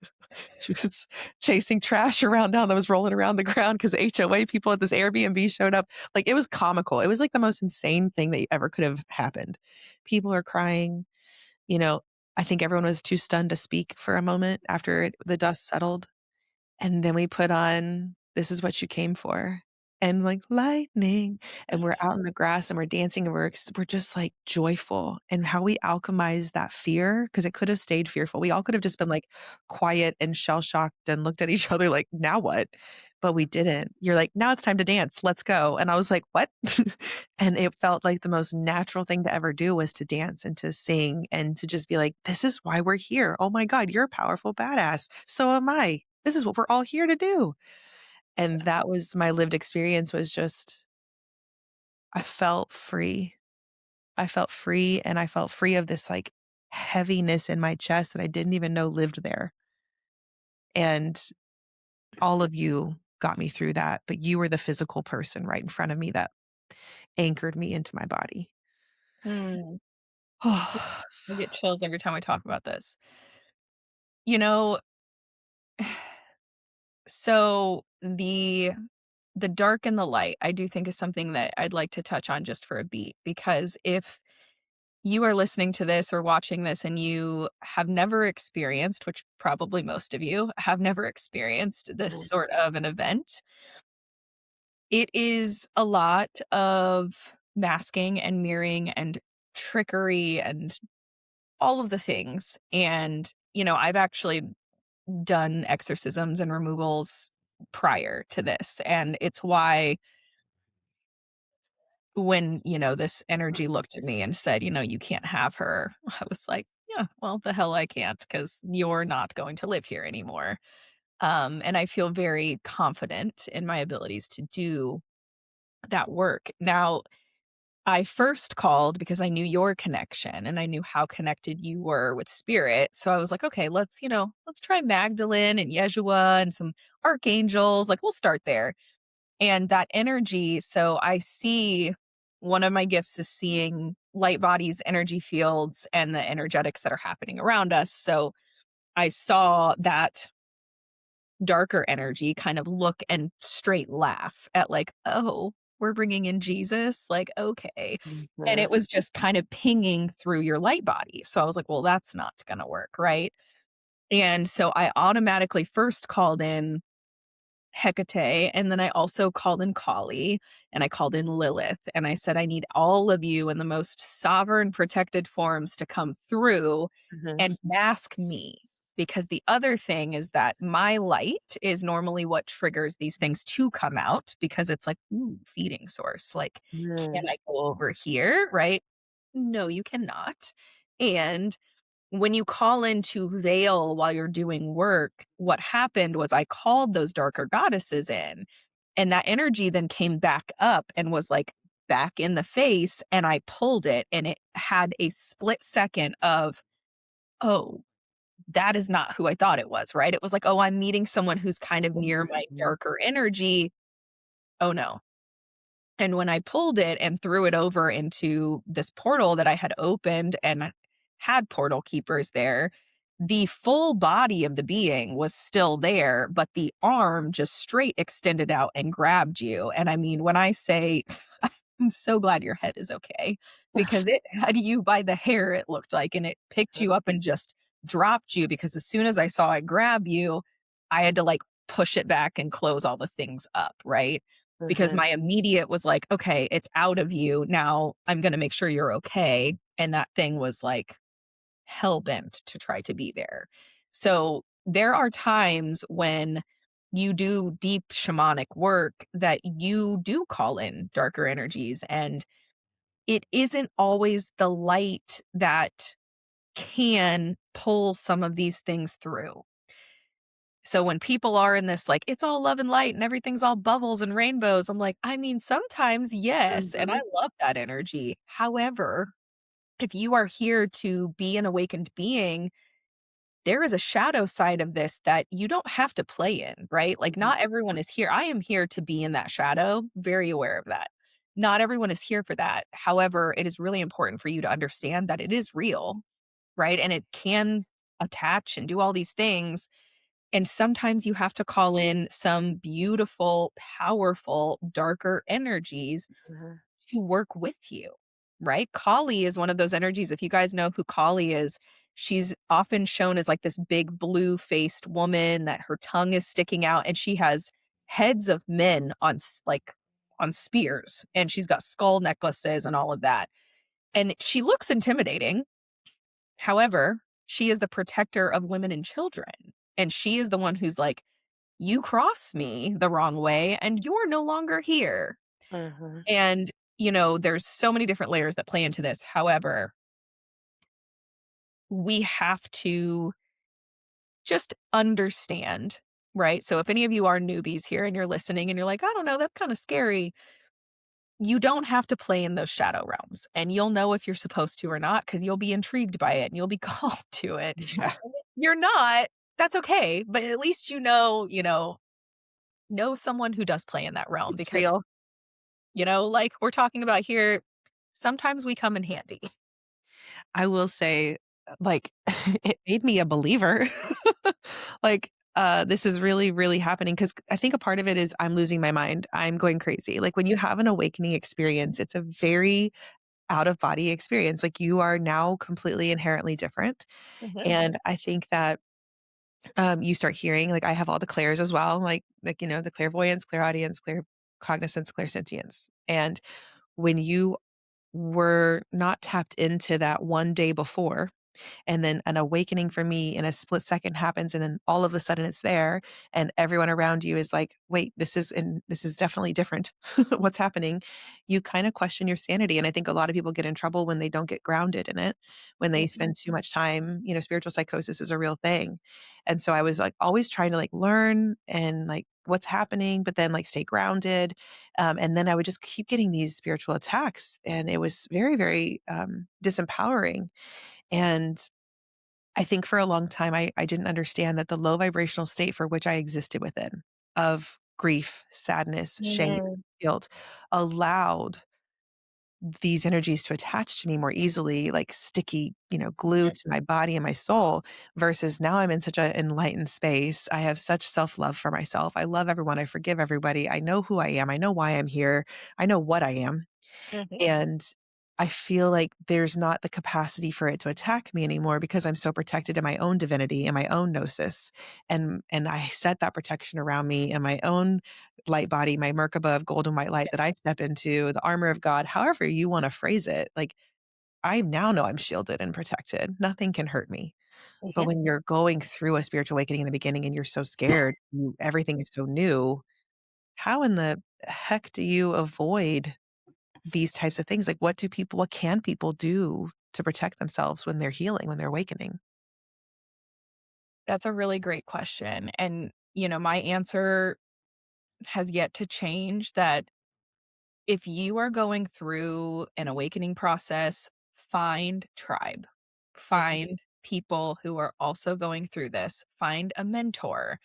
She was chasing trash around down that was rolling around the ground because HOA people at this Airbnb showed up. Like, it was comical. It was like the most insane thing that ever could have happened. People are crying. You know, I think everyone was too stunned to speak for a moment after the dust settled. And then we put on This Is What You Came For and like lightning. And we're out in the grass and we're dancing and we're just like joyful. And how we alchemize that fear, because it could have stayed fearful. We all could have just been like quiet and shell shocked and looked at each other like, now what? But we didn't. You're like, now it's time to dance. Let's go. And I was like, what? And it felt like the most natural thing to ever do was to dance and to sing and to just be like, this is why we're here. Oh my God, you're a powerful badass. So am I. This is what we're all here to do. And that was my lived experience, was just, I felt free. I felt free, and I felt free of this like heaviness in my chest that I didn't even know lived there. And all of you got me through that, but you were the physical person right in front of me that anchored me into my body. Mm. I get chills every time I talk about this. You know, so the dark and the light, I do think is something that I'd like to touch on just for a beat, because if you are listening to this or watching this and you have never experienced, which probably most of you have never experienced this Mhm. sort of an event, it is a lot of masking and mirroring and trickery and all of the things. And, I've actually done exorcisms and removals prior to this. And it's why when, this energy looked at me and said, you can't have her, I was like, yeah, well, the hell I can't, because you're not going to live here anymore. And I feel very confident in my abilities to do that work. Now, I first called because I knew your connection and I knew how connected you were with spirit. So I was like, okay, let's try Magdalene and Yeshua and some archangels. Like, we'll start there. And that energy, so I see, one of my gifts is seeing light bodies, energy fields, and the energetics that are happening around us. So I saw that darker energy kind of look and straight laugh at, like, oh, we're bringing in Jesus. Like, okay. And it Mhm. was just kind of pinging through your light body. So I was like, well, that's not going to work. Right. And so I automatically first called in Hecate, and then I also called in Kali, and I called in Lilith, and I said, I need all of you in the most sovereign protected forms to come through Mhm. and mask me. Because the other thing is that my light is normally what triggers these things to come out, because it's like, ooh, feeding source. Like, can Mm. I go over here? Right? No, you cannot. And when you call into veil while you're doing work, what happened was I called those darker goddesses in, and that energy then came back up and was like back in the face, and I pulled it, and it had a split second of, oh, that is not who I thought it was, right? It was like, oh, I'm meeting someone who's kind of near my darker energy. Oh no. And when I pulled it and threw it over into this portal that I had opened and had portal keepers there, the full body of the being was still there, but the arm just straight extended out and grabbed you. And I mean, when I say, I'm so glad your head is okay, because it had you by the hair, it looked like, and it picked you up and just dropped you, because as soon as I saw it grab you, I had to like push it back and close all the things up, right? Because Mhm. my immediate was like, okay, it's out of you. Now I'm going to make sure you're okay. And that thing was like hell bent to try to be there. So there are times when you do deep shamanic work that you do call in darker energies, and it isn't always the light that can pull some of these things through. So when people are in this, like, it's all love and light and everything's all bubbles and rainbows, I'm like, I mean, sometimes, yes, and I Mhm. love that energy. However, if you are here to be an awakened being, there is a shadow side of this that you don't have to play in, right? Like, Mhm. not everyone is here. I am here to be in that shadow, very aware of that. Not everyone is here for that. However, it is really important for you to understand that it is real, right? And it can attach and do all these things. And sometimes you have to call in some beautiful, powerful, darker energies Mhm. to work with you, right? Kali is one of those energies. If you guys know who Kali is, she's often shown as like this big blue faced woman that her tongue is sticking out and she has heads of men on like on spears and she's got skull necklaces and all of that. And she looks intimidating. However, she is the protector of women and children. And she is the one who's like, you cross me the wrong way and you're no longer here. Mhm. And, you know, there's so many different layers that play into this. However, we have to just understand, right? So if any of you are newbies here and you're listening and you're like, I don't know, that's kind of scary. You don't have to play in those shadow realms and you'll know if you're supposed to or not because you'll be intrigued by it and you'll be called to it. Yeah. And if you're not, that's okay. But at least know someone who does play in that realm It's because, real. like we're talking about here, sometimes we come in handy. I will say, like, it made me a believer. Like, this is really, really happening because I think a part of it is I'm losing my mind. I'm going crazy. Like, when you have an awakening experience, it's a very out of body experience. Like, you are now completely inherently different. Mhm. And I think that you start hearing, like, I have all the clairs as well, the clairvoyance, clairaudience, claircognizance, clairsentience. And when you were not tapped into that one day before, and then an awakening for me in a split second happens, and then all of a sudden it's there, and everyone around you is like, "Wait, this is definitely different. What's happening?" You kinda question your sanity, and I think a lot of people get in trouble when they don't get grounded in it, when they Mhm. spend too much time. Spiritual psychosis is a real thing. And so I was, like, always trying to, like, learn and, like, what's happening, but then, like, stay grounded. And then I would just keep getting these spiritual attacks, and it was very, very, disempowering. And I think for a long time, I didn't understand that the low vibrational state for which I existed within, of grief, sadness, shame, Mhm. guilt, allowed these energies to attach to me more easily, like sticky, glue to my body and my soul, versus now I'm in such an enlightened space. I have such self-love for myself. I love everyone. I forgive everybody. I know who I am. I know why I'm here. I know what I am. Mhm. And I feel like there's not the capacity for it to attack me anymore because I'm so protected in my own divinity and my own gnosis. And I set that protection around me and my own light body, my Merkaba of golden white light that I step into, the armor of God, however you want to phrase it. Like, I now know I'm shielded and protected. Nothing can hurt me. But Mhm. when you're going through a spiritual awakening in the beginning and you're so scared, everything is so new, how in the heck do you avoid these types of things? Like, what can people do to protect themselves when they're healing, when they're awakening? That's a really great question. And, my answer has yet to change that if you are going through an awakening process, find tribe, Mhm. find people who are also going through this, find a mentor.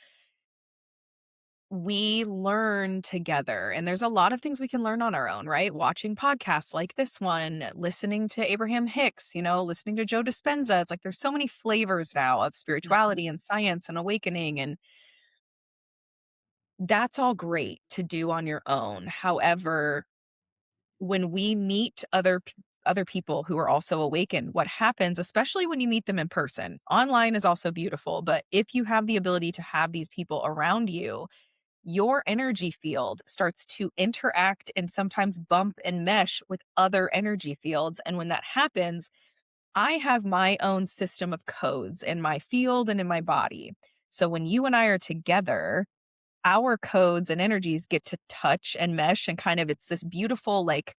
We learn together, and there's a lot of things we can learn on our own, right? Watching podcasts like this one, listening to Abraham Hicks, listening to Joe Dispenza. It's like there's so many flavors now of spirituality and science and awakening, and that's all great to do on your own. However, when we meet other people who are also awakened, what happens, especially when you meet them in person, online is also beautiful, but if you have the ability to have these people around you, your energy field starts to interact and sometimes bump and mesh with other energy fields. And when that happens, I have my own system of codes in my field and in my body. So when you and I are together, our codes and energies get to touch and mesh and kind of it's this beautiful like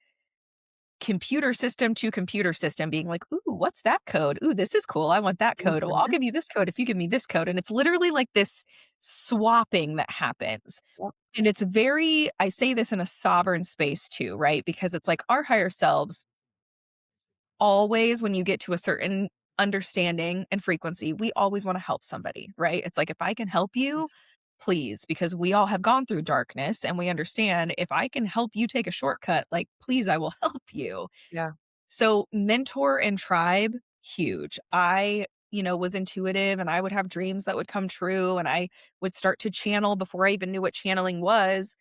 computer system to computer system being like, "Ooh, what's that code? Ooh, this is cool. I want that code. Well, I'll Mhm. give you this code if you give me this code." And it's literally like this swapping that happens. Yep. And it's very I say this in a sovereign space too, right? Because it's like our higher selves always, when you get to a certain understanding and frequency, we always wanna help somebody, right? It's like, if I can help you, please, because we all have gone through darkness and we understand if I can help you take a shortcut, like, please, I will help you. Yeah. So, mentor and tribe, huge. I, was intuitive and I would have dreams that would come true and I would start to channel before I even knew what channeling was.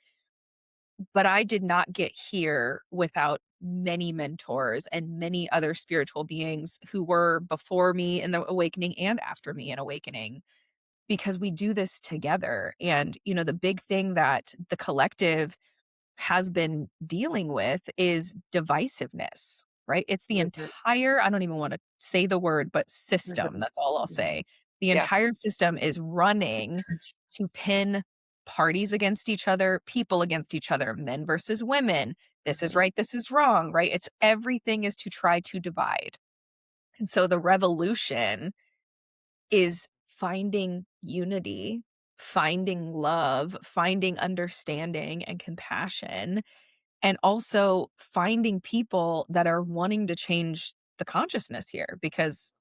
But I did not get here without many mentors and many other spiritual beings who were before me in the awakening and after me in awakening, because we do this together. And, the big thing that the collective has been dealing with is divisiveness, right? It's the Mhm. entire, I don't even want to say the word, but system. Mhm. That's all I'll say. Yes. The Yeah. entire system is running to pin parties against each other, people against each other, men versus women. This is Mhm. right, this is wrong, right? It's everything is to try to divide. And so the revolution is finding unity, finding love, finding understanding and compassion, and also finding people that are wanting to change the consciousness here because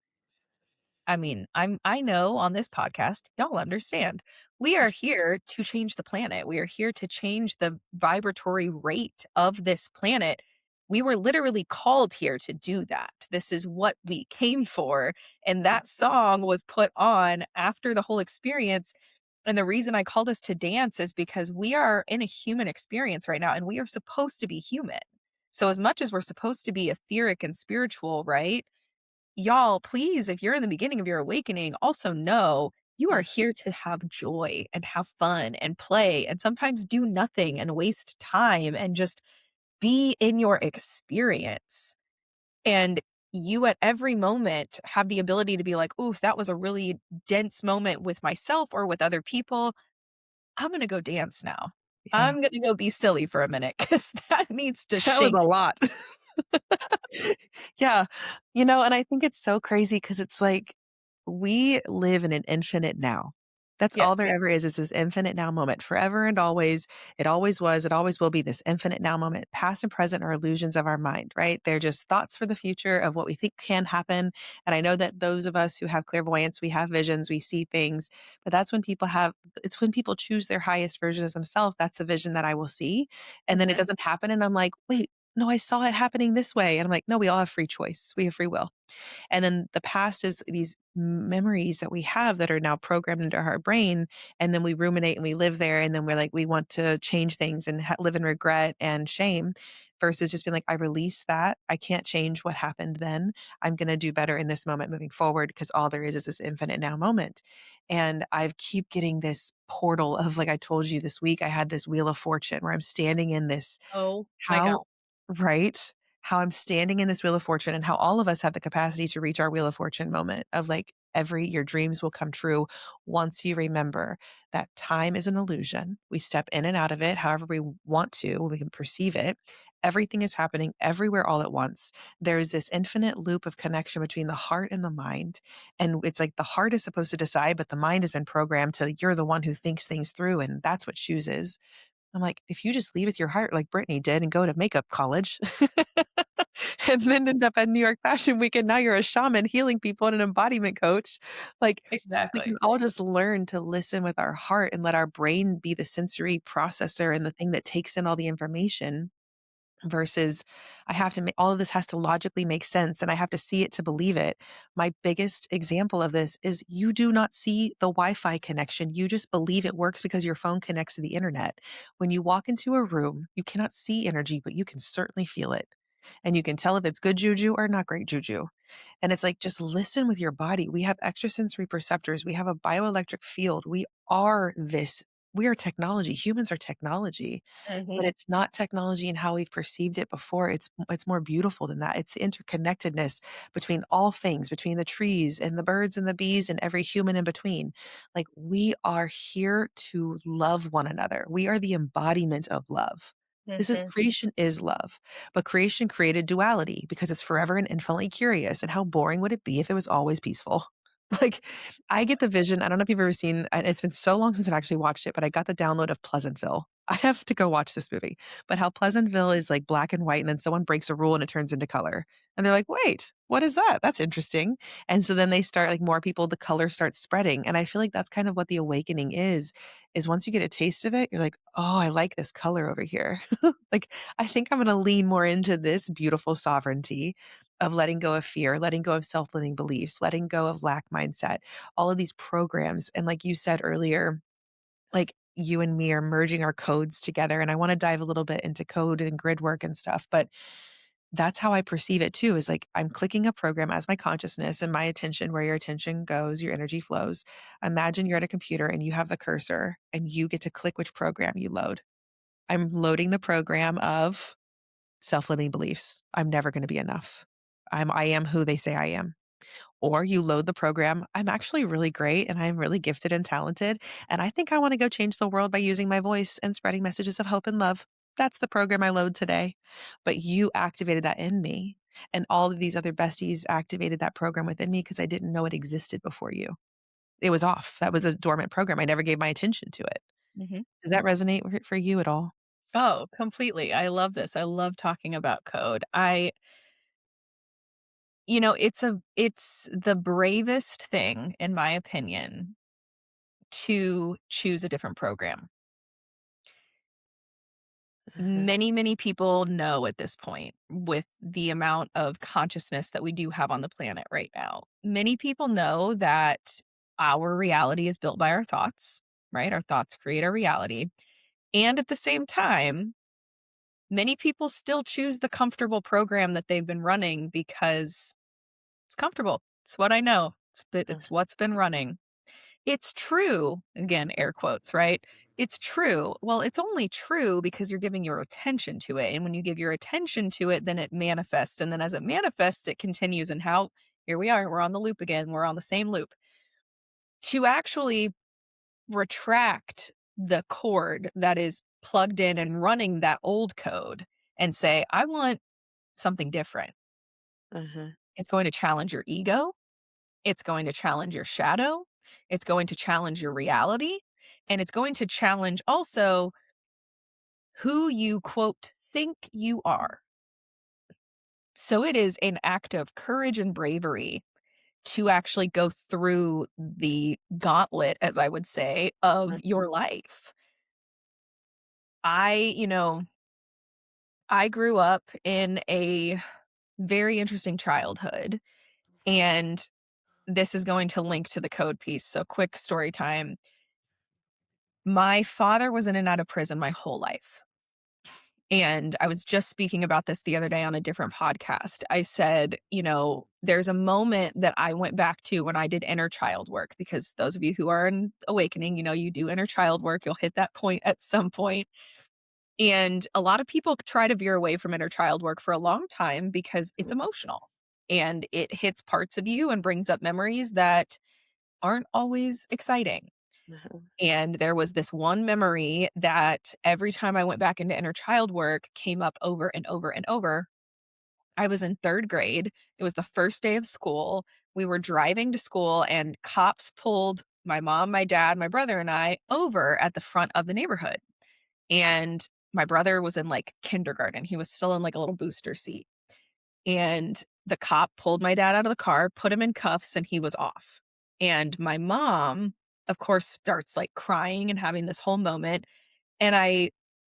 I know on this podcast y'all understand. We are here to change the planet. We are here to change the vibratory rate of this planet. We were literally called here to do that. This is what we came for. And that song was put on after the whole experience. And the reason I called us to dance is because we are in a human experience right now and we are supposed to be human. So, as much as we're supposed to be etheric and spiritual, right? Y'all, please, if you're in the beginning of your awakening, also know you are here to have joy and have fun and play and sometimes do nothing and waste time and just be in your experience. And you at every moment have the ability to be like, oof, that was a really dense moment with myself or with other people. I'm going to go dance now. Yeah. I'm going to go be silly for a minute because that needs to That was shake. a lot. Yeah. And I think it's so crazy because it's like we live in an infinite now. That's all Yes. there ever is this infinite now moment forever and always. It always was, it always will be this infinite now moment. Past and present are illusions of our mind, right? They're just thoughts for the future of what we think can happen. And I know that those of us who have clairvoyance, we have visions, we see things, but it's when people choose their highest version of themselves. That's the vision that I will see. And then it Mhm. doesn't happen. And I'm like, wait, no, I saw it happening this way. And I'm like, no, we all have free choice. We have free will. And then the past is these memories that we have that are now programmed into our brain. And then we ruminate and we live there. And then we're like, we want to change things and live in regret and shame versus just being like, I release that. I can't change what happened then. I'm going to do better in this moment moving forward because all there is this infinite now moment. And I keep getting this portal of, like I told you this week, I had this wheel of fortune where I'm standing in this Oh my God. how right? How I'm standing in this wheel of fortune and how all of us have the capacity to reach our wheel of fortune moment of like your dreams will come true once you remember that time is an illusion. We step in and out of it however we want to, we can perceive it. Everything is happening everywhere all at once. There's this infinite loop of connection between the heart and the mind. And it's like the heart is supposed to decide, but the mind has been programmed to you're the one who thinks things through, and that's what chooses. I'm like, if you just lead with your heart like Brittany did and go to makeup college and then end up at New York Fashion Week and now you're a shaman healing people and an embodiment coach, like we can Exactly. all just learn to listen with our heart and let our brain be the sensory processor and the thing that takes in all the information versus I have to make all of this has to logically make sense and I have to see it to believe it. My biggest example of this is you do not see the Wi-Fi connection. You just believe it works because your phone connects to the internet. When you walk into a room, you cannot see energy, but you can certainly feel it. And you can tell if it's good juju or not great juju. And it's like, just listen with your body. We have extrasensory perceptors. We have a bioelectric field. We are this. We are technology. Humans are technology, but Mhm. it's not technology in how we've perceived it before. It's more beautiful than that. It's the interconnectedness between all things, between the trees and the birds and the bees and every human in between. Like we are here to love one another. We are the embodiment of love. This is Mhm. creation is love, but creation created duality because it's forever and infinitely curious. And how boring would it be if it was always peaceful? Like, I get the vision. I don't know if you've ever seen, and it's been so long since I've actually watched it, but I got the download of Pleasantville. I have to go watch this movie. But how Pleasantville is like black and white, and then someone breaks a rule and it turns into color. And they're like, wait, what is that? That's interesting. And so then they start, like, more people, the color starts spreading. And I feel like that's kind of what the awakening is once you get a taste of it, you're like, oh, I like this color over here. Like, I think I'm going to lean more into this beautiful sovereignty of letting go of fear, letting go of self limiting beliefs, letting go of lack mindset, all of these programs. And like you said earlier, like, you and me are merging our codes together. And I want to dive a little bit into code and grid work and stuff. But that's how I perceive it too, is like I'm clicking a program as my consciousness and my attention. Where your attention goes, your energy flows. Imagine you're at a computer and you have the cursor and you get to click which program you load. I'm loading the program of self-limiting beliefs. I'm never going to be enough. I am who they say I am. Or you load the program, I'm actually really great and I'm really gifted and talented. And I think I want to go change the world by using my voice and spreading messages of hope and love. That's the program I load today. But you activated that in me. And all of these other besties activated that program within me because I didn't know it existed before you. It was off. That was a dormant program. I never gave my attention to it. Mhm. Does that resonate for you at all? Oh, completely. I love this. I love talking about code. It's the bravest thing, in my opinion, to choose a different program. Uh-huh. Many, many people know at this point, with the amount of consciousness that we do have on the planet right now. Many people know that our reality is built by our thoughts, right? Our thoughts create our reality. And at the same time, many people still choose the comfortable program that they've been running because it's comfortable. It's what I know. It's what's been running. It's true, again, air quotes, right? It's true. Well, it's only true because you're giving your attention to it. And when you give your attention to it, then it manifests. And then as it manifests, it continues. And how here we are, we're on the loop again. We're on the same loop. To actually retract the cord that is plugged in and running that old code and say, I want something different. Uh-huh. It's going to challenge your ego. It's going to challenge your shadow. It's going to challenge your reality. And it's going to challenge also who you, quote, think you are. So it is an act of courage and bravery to actually go through the gauntlet, as I would say, of your life. I, you know, I grew up in a very interesting childhood, and this is going to link to the code piece. So, quick story time. My father was in and out of prison my whole life. And I was just speaking about this the other day on a different podcast. I said, there's a moment that I went back to when I did inner child work, because those of you who are in awakening, you do inner child work. You'll hit that point at some point. And a lot of people try to veer away from inner child work for a long time because it's emotional and it hits parts of you and brings up memories that aren't always exciting. Uh-huh. And there was this one memory that every time I went back into inner child work came up over and over and over. I was in third grade. It was the first day of school. We were driving to school and cops pulled my mom, my dad, my brother, and I over at the front of the neighborhood. And my brother was in like kindergarten. He was still in like a little booster seat. And the cop pulled my dad out of the car, put him in cuffs, and he was off. And my mom, of course, starts like crying and having this whole moment. And I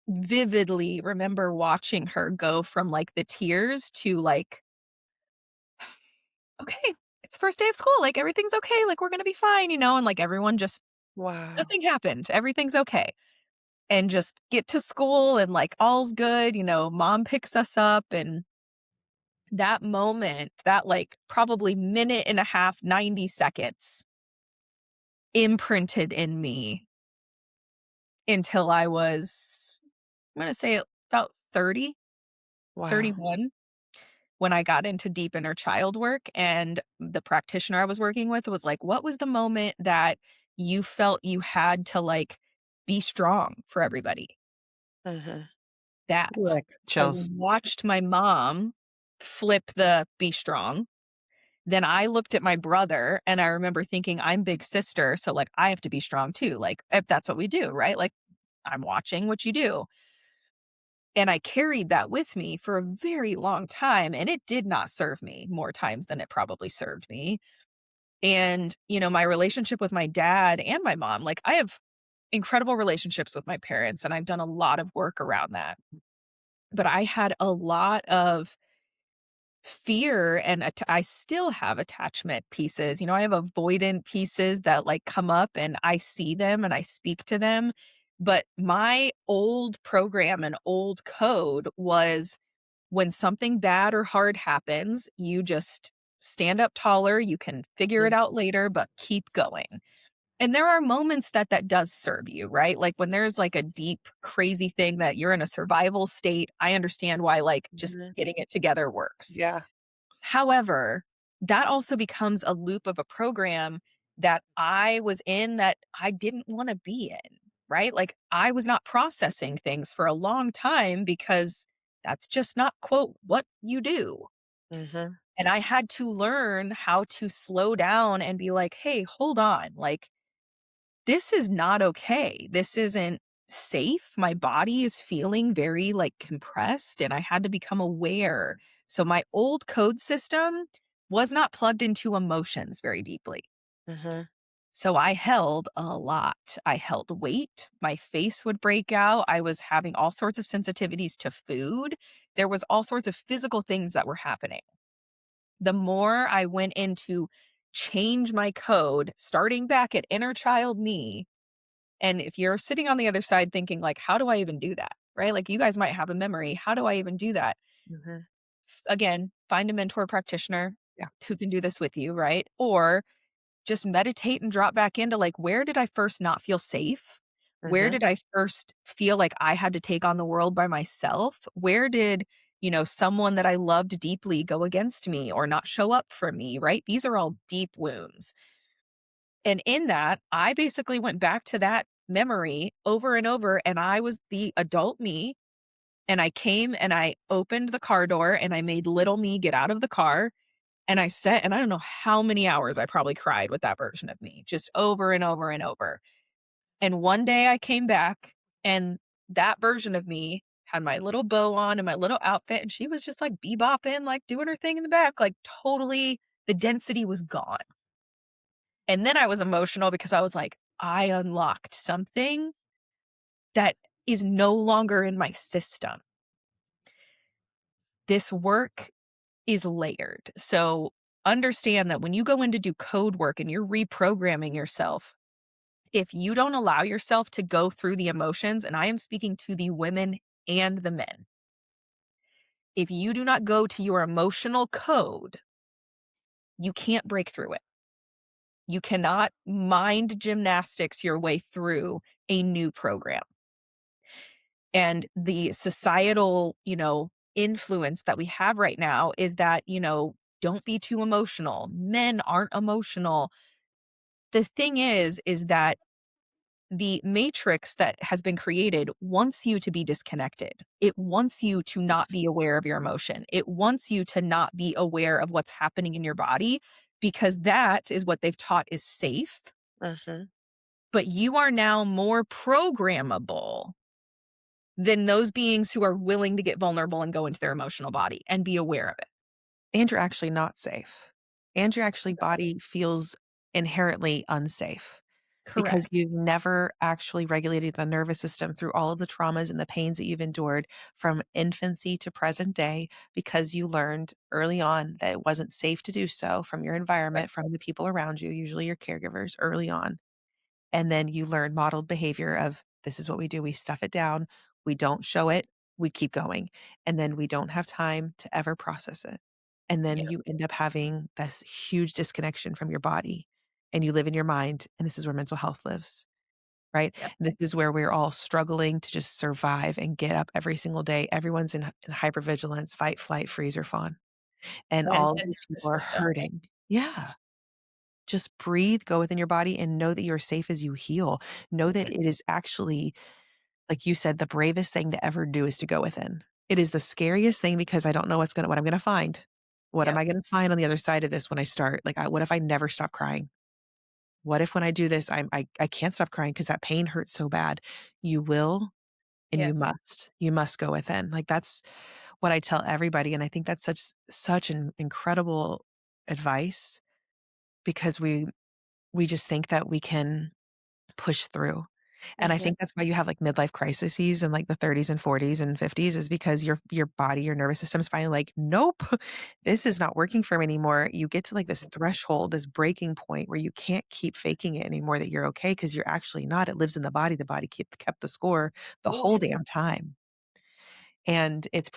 vividly remember watching her go from like the tears to like, okay, it's the first day of school. Like everything's okay. Like we're going to be fine, and like everyone just, Wow. nothing happened. Everything's okay. And just get to school and like all's good. Mom picks us up, and that moment, that like probably minute and a half, 90 seconds imprinted in me until I was, I'm going to say about 30, Wow. 31, when I got into deep inner child work. And the practitioner I was working with was like, what was the moment that you felt you had to like be strong for everybody? Uh-huh. that. Like I chills. watched my mom flip the be strong. Then I looked at my brother and I remember thinking, I'm big sister. So, like, I have to be strong too. Like, if that's what we do, right? Like, I'm watching what you do. And I carried that with me for a very long time. And it did not serve me more times than it probably served me. And, my relationship with my dad and my mom, like, I have incredible relationships with my parents, and I've done a lot of work around that. But I had a lot of fear and I still have attachment pieces. I have avoidant pieces that like come up and I see them and I speak to them. But my old program and old code was when something bad or hard happens, you just stand up taller. You can figure it Mhm. out later, but keep going. And there are moments that that does serve you, right? Like when there's like a deep, crazy thing that you're in a survival state, I understand why like just Mhm. getting it together works. Yeah. However, that also becomes a loop of a program that I was in that I didn't want to be in, right? Like I was not processing things for a long time because that's just not, quote, what you do. Mhm. And I had to learn how to slow down and be like, hey, hold on. Like, this is not okay. This isn't safe. My body is feeling very like compressed and I had to become aware. So my old code system was not plugged into emotions very deeply. Mhm. So I held a lot. I held weight. My face would break out. I was having all sorts of sensitivities to food. There was all sorts of physical things that were happening. The more I went into change my code, starting back at inner child me, and if you're sitting on the other side thinking like, "How do I even do that?" Right? Like, you guys might have a memory. How do I even do that? Mhm. Again, find a mentor practitioner Yeah. who can do this with you, right? Or just meditate and drop back into like, where did I first not feel safe? Where Mhm. did I first feel like I had to take on the world by myself? Where did, someone that I loved deeply go against me or not show up for me, right? These are all deep wounds. And in that, I basically went back to that memory over and over, and I was the adult me, and I came and I opened the car door and I made little me get out of the car, and I sat and I don't know how many hours I probably cried with that version of me, just over and over and over. And one day I came back and that version of me had my little bow on and my little outfit, and she was just like bebopping, like doing her thing in the back, like totally the density was gone. And then I was emotional because I was like, I unlocked something that is no longer in my system. This work is layered. So understand that when you go in to do code work and you're reprogramming yourself, if you don't allow yourself to go through the emotions, and I am speaking to the women and the men, if you do not go to your emotional code, you can't break through it. You cannot mind gymnastics your way through a new program. And the societal, influence that we have right now is that, don't be too emotional. Men aren't emotional. The thing is that the matrix that has been created wants you to be disconnected. It wants you to not be aware of your emotion. It wants you to not be aware of what's happening in your body because that is what they've taught is safe. Mhm. But you are now more programmable than those beings who are willing to get vulnerable and go into their emotional body and be aware of it. And you're actually not safe. And your actually body feels inherently unsafe because Correct. you've never actually regulated the nervous system through all of the traumas and the pains that you've endured from infancy to present day because you learned early on that it wasn't safe to do so from your Right. environment, from the people around you, usually your caregivers early on. And then you learn modeled behavior of this is what we do. We stuff it down. We don't show it. We keep going. And then we don't have time to ever process it. And then Yeah. you end up having this huge disconnection from your body and you live in your mind. And this is where mental health lives, right? Yep. This is where we're all struggling to just survive and get up every single day. Everyone's in hypervigilance, fight, flight, freeze, or fawn. And And all of these nervous people are system. hurting. Yeah. Just breathe, go within your body, and know that you're safe as you heal. Know that it is actually Like you said, the bravest thing to ever do is to go within. It is the scariest thing because I don't know what I'm gonna find. What am Yep. I gonna find on the other side of this when I start? Like, what if I never stop crying? What if when I do this, I can't stop crying because that pain hurts so bad? You will, and you Yes. must. You must go within. Like, that's what I tell everybody, and I think that's such an incredible advice because we just think that we can push through. And I Mhm. think that's why you have, like, midlife crises in, like, the 30s and 40s and 50s is because your body, your nervous system is finally like, "Nope, this is not working for me anymore." You get to, like, this threshold, this breaking point where you can't keep faking it anymore that you're okay because 'cause you're actually not. It lives in the body. The body kept the score the whole damn time. And it's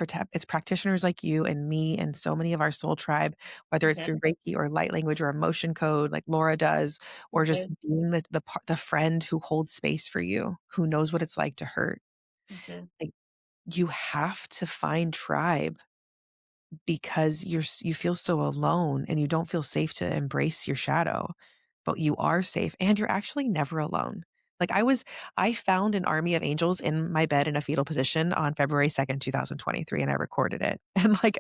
practitioners like you and me and so many of our soul tribe, whether it's Mhm. through Reiki or light language or emotion code like Laura does, or just Mhm. being the friend who holds space for you, who knows what it's like to hurt. Mhm. Like, you have to find tribe because you feel so alone and you don't feel safe to embrace your shadow, but you are safe and you're actually never alone. Like, I found an army of angels in my bed in a fetal position on February 2nd, 2023, and I recorded it. And like,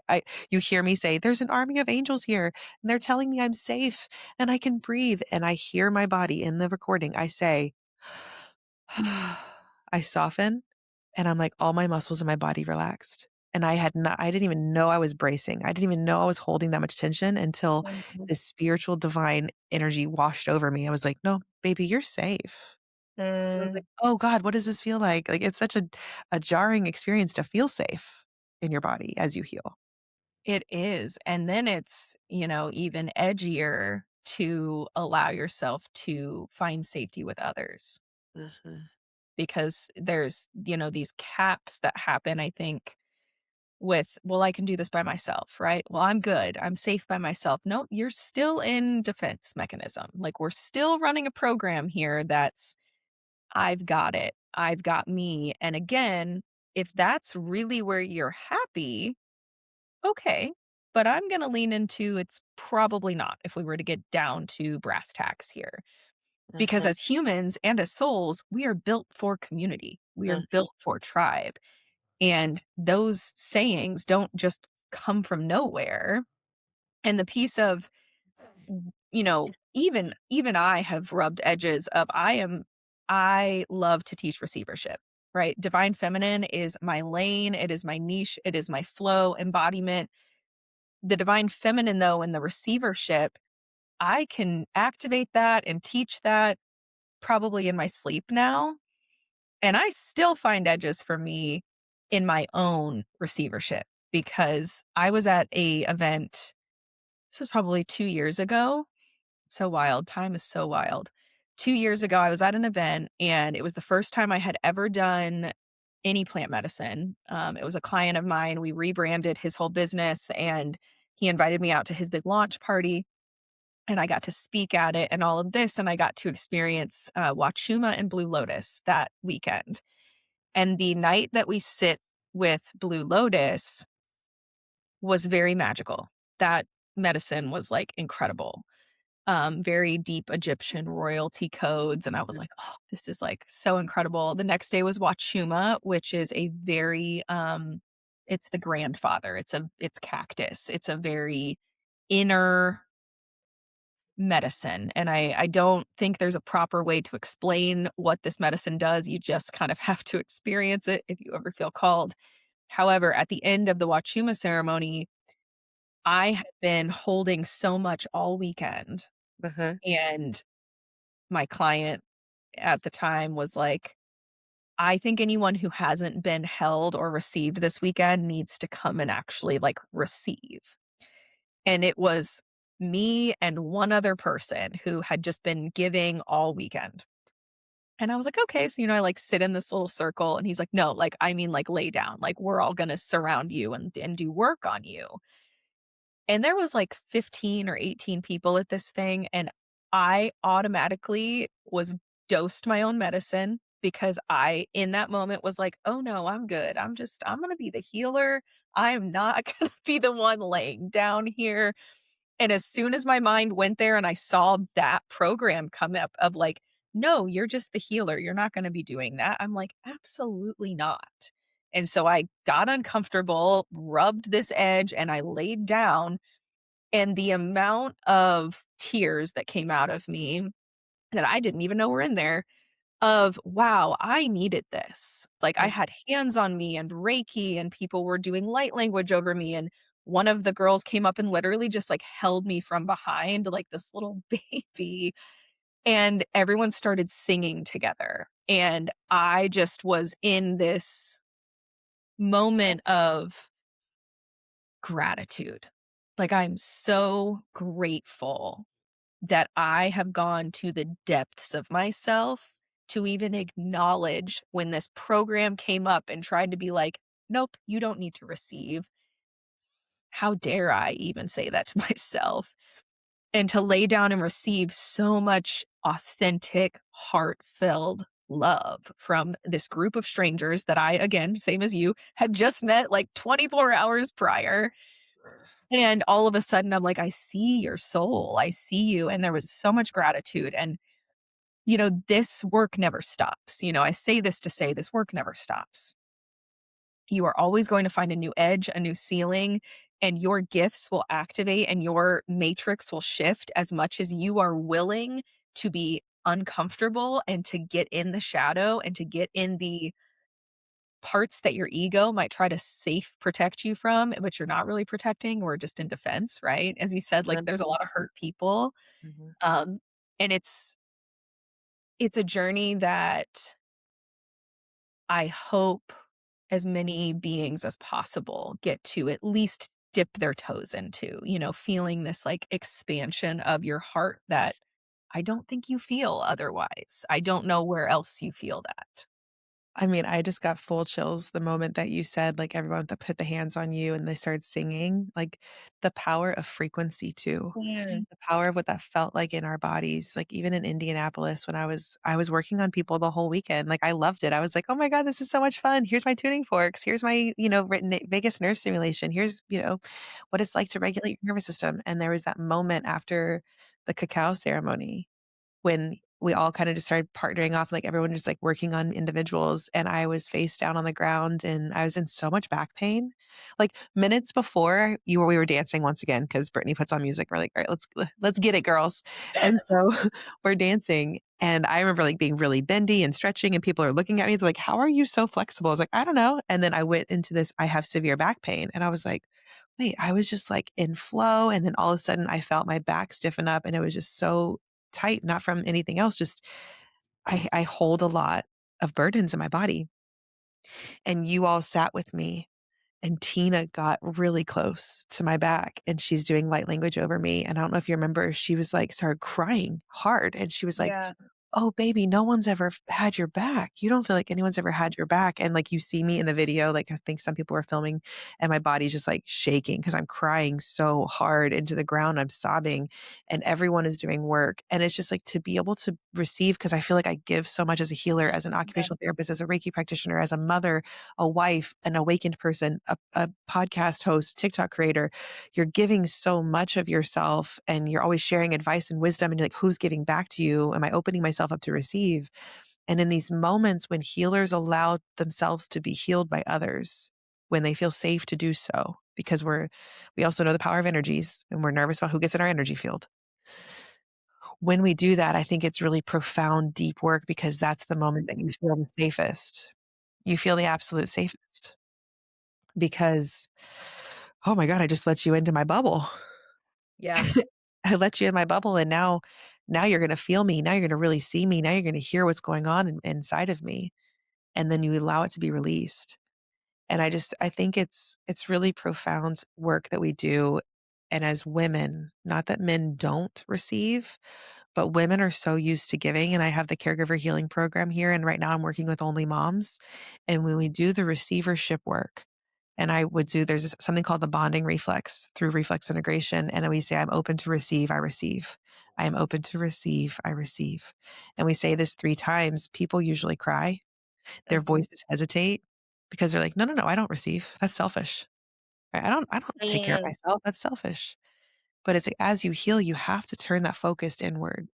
you hear me say, there's an army of angels here and they're telling me I'm safe and I can breathe. And I hear my body in the recording. I say, I soften and I'm like, all my muscles in my body relaxed. And I didn't even know I was bracing. I didn't even know I was holding that much tension until Mhm. this spiritual divine energy washed over me. I was like, no, baby, you're safe. And I was like, Mm. oh God, what does this feel like? Like, it's such a jarring experience to feel safe in your body as you heal. It is, and then it's, even edgier to allow yourself to find safety with others Mhm, because there's, these caps that happen, I think, with, "Well, I can do this by myself," right? "Well, I'm good. I'm safe by myself." No, you're still in defense mechanism. Like, we're still running a program here that's, "I've got it. I've got me." And again, if that's really where you're happy, okay, but I'm gonna lean into it's probably not if we were to get down to brass tacks here. Because mhm, as humans and as souls, we are built for community. We are mhm, built for tribe. And those sayings don't just come from nowhere. And the piece of, even I have rubbed edges of I love to teach receivership, right? Divine feminine is my lane, it is my niche, it is my flow, embodiment. The divine feminine, though, and the receivership, I can activate that and teach that probably in my sleep now. And I still find edges for me in my own receivership because I was at a event, this was probably 2 years ago. So wild, time is so wild. 2 years ago, I was at an event, and it was the first time I had ever done any plant medicine. It was a client of mine, we rebranded his whole business, and he invited me out to his big launch party, and I got to speak at it and all of this, and I got to experience, Wachuma and Blue Lotus that weekend. And the night that we sit with Blue Lotus was very magical. That medicine was, like, incredible. Very deep Egyptian royalty codes, and I was mhm, like, "Oh, this is, like, so incredible." The next day was Wachuma, which is a very, it's the grandfather, it's cactus. It's a very inner medicine, and I don't think there's a proper way to explain what this medicine does. You just kind of have to experience it if you ever feel called. However, at the end of the Wachuma ceremony, I had been holding so much all weekend, mhm, and my client at the time was like, "I think anyone who hasn't been held or received this weekend needs to come and actually, like, receive." And it was me and one other person who had just been giving all weekend. And I was like, "Okay." So, I, like, sit in this little circle, and he's like, "No, like, I mean, like, lay down. Like, we're all gonna surround you and do work on you." And there was, like, 15 or 18 people at this thing, and I automatically was dosed my own medicine because I, in that moment, was like, "Oh, no, I'm good. I'm gonna be the healer. I am not gonna be the one laying down here." And as soon as my mind went there and I saw that program come up of, like, no, you're just the healer. You're not going to be doing that. I'm like, absolutely not. And so I got uncomfortable, rubbed this edge, and I laid down. And the amount of tears that came out of me that I didn't even know were in there of, wow, I needed this. Like I Right. had hands on me and Reiki and people were doing light language over me. And one of the girls came up and literally just like held me from behind like this little baby. And everyone started singing together. And I just was in this moment of gratitude. Like I'm so grateful that I have gone to the depths of myself to even acknowledge when this program came up and tried to be like, nope, you don't need to receive. How dare I even say that to myself? And to lay down and receive so much authentic, heart-filled love from this group of strangers that I, again, same as you, had just met like 24 hours prior. And all of a sudden, I'm like, I see your soul. I see you. And there was so much gratitude. And this work never stops. I say this to say this work never stops. You are always going to find a new edge, a new ceiling, and your gifts will activate and your matrix will shift as much as you are willing to be uncomfortable and to get in the shadow and to get in the parts that your ego might try to safe protect you from, but you're not really protecting or just in defense, right? As you said, like there's a lot of hurt people. Mhm. Um, and it's a journey that I hope as many beings as possible get to at least dip their toes into, feeling this like expansion of your heart that I don't think you feel otherwise. I don't know where else you feel that. I mean, I just got full chills the moment that you said, like, everyone that put the hands on you and they started singing, like, the power of frequency too. Mm, The power of what that felt like in our bodies, like, even in Indianapolis when I was working on people the whole weekend, like, I loved it. I was like, "Oh my god, this is so much fun. Here's my tuning forks. Here's my, written vagus nerve stimulation. Here's, what it's like to regulate your nervous system." And there was that moment after the cacao ceremony when we all kinda just started partnering off, like, everyone just, like, working on individuals, and I was face down on the ground, and I was in so much back pain. Like, minutes before we were dancing once again because Brittany puts on music, we're like, "Alright, let's get it, girls." And so, we're dancing, and I remember, like, being really bendy and stretching, and people are looking at me, they're like, "How are you so flexible?" I was like, "I don't know." And then I went into this, I have severe back pain, and I was like, "Wait," I was just, like, in flow, and then all of a sudden, I felt my back stiffen up, and it was just so tight, not from anything else, just I hold a lot of burdens in my body. And you all sat with me and Tina got really close to my back and she's doing light language over me. And I don't know if you remember, she was like, started crying hard. And she was like, yeah. "Oh, baby, no one's ever had your back. You don't feel like anyone's ever had your back." And like you see me in the video, like I think some people were filming and my body's just like shaking because I'm crying so hard into the ground. I'm sobbing and everyone is doing work. And it's just like to be able to receive, because I feel like I give so much as a healer, as an Yeah. occupational therapist, as a Reiki practitioner, as a mother, a wife, an awakened person, a podcast host, TikTok creator. You're giving so much of yourself and you're always sharing advice and wisdom. And you're like, who's giving back to you? Am I opening myself up to receive? And in these moments when healers allow themselves to be healed by others, when they feel safe to do so, because we also know the power of energies and we're nervous about who gets in our energy field. When we do that, I think it's really profound, deep work because that's the moment that you feel the safest. You feel the absolute safest because, oh my God, I just let you into my bubble. Yeah. I let you in my bubble and now you're gonna feel me. Now you're gonna really see me. Now you're gonna hear what's going on inside of me. And then you allow it to be released. And I think it's really profound work that we do. And as women, not that men don't receive, but women are so used to giving. And I have the caregiver healing program here. And right now I'm working with only moms. And when we do the receivership work, and I would do, there's something called the bonding reflex through reflex integration. And we say, I'm open to receive, I receive. I am open to receive, I receive. And we say this 3 times. People usually cry, their Mhm. voices hesitate because they're like, no, no, no, I don't receive. That's selfish. Right? I don't take care of Mm, myself. That's selfish. But it's like, as you heal, you have to turn that focus inward,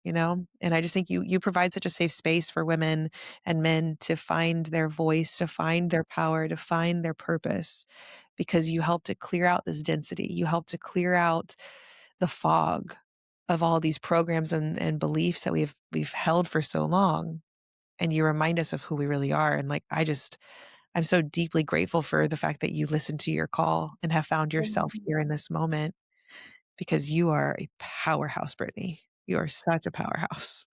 you know? And I just think you provide such a safe space for women and men to find their voice, to find their power, to find their purpose, because you help to clear out this density. You help to clear out the fog of all these programs and beliefs that we've held for so long. And you remind us of who we really are. And like I'm so deeply grateful for the fact that you listened to your call and have found yourself here in this moment because you are a powerhouse, Brittany. You are such a powerhouse.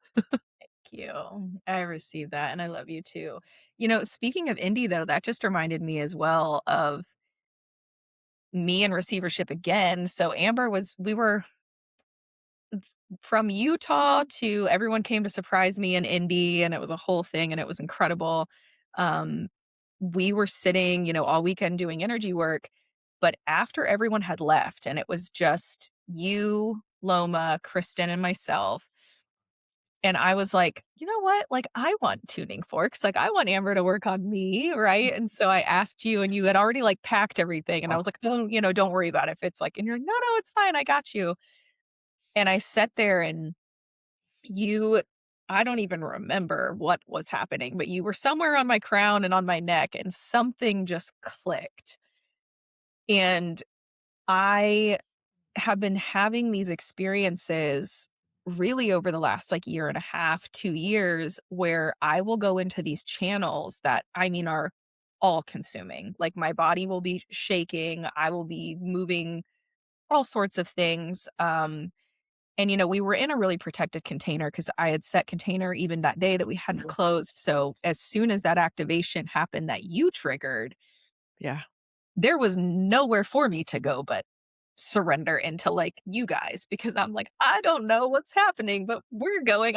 You. I received that, and I love you too. Speaking of indie, though, that just reminded me as well of me in receivership again. So we were from Utah to everyone came to surprise me in Indy, and it was a whole thing, and it was incredible. Um, we were sitting, all weekend doing energy work, but after everyone had left, and it was just you, Loma, Kristen, and myself. And I was like, "You know what? Like, I want tuning forks. Like, I want Amber to work on me, right?" And so I asked you, and you had already, like, packed everything, and I was like, "Oh, don't worry about it if it's like," and you're like, "No, no, it's fine. I got you." And I sat there and you I don't even remember what was happening, but you were somewhere on my crown and on my neck, and something just clicked. And I have been having these experiences really over the last like year and a half, 2 years, where I will go into these channels that I mean are all consuming. Like my body will be shaking, I will be moving all sorts of things. And we were in a really protected container because I had set container even that day that we hadn't closed. So as soon as that activation happened that you triggered, Yeah. there was nowhere for me to go but surrender into like you guys because I'm like, I don't know what's happening, but we're going.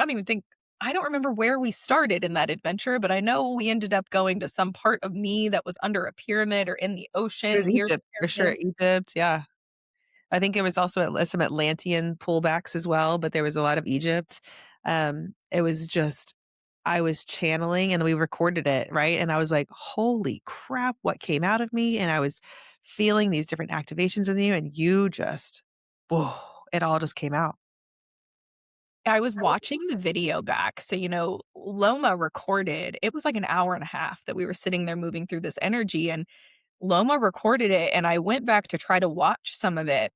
I don't remember where we started in that adventure, but I know we ended up going to some part of me that was under a pyramid or in the It ocean was near Egypt, for sure, pyramids. Egypt, yeah. I think it was also some Atlantean pullbacks as well, but there was a lot of Egypt. It was just I was channeling and we recorded it, right? And I was like, "Holy crap, what came out of me?" And I was feeling these different activations in you and you just whoa, it all just came out. I was watching the video back. So, Loma recorded, it was like an hour and a half that we were sitting there moving through this energy. And Loma recorded it. And I went back to try to watch some of it.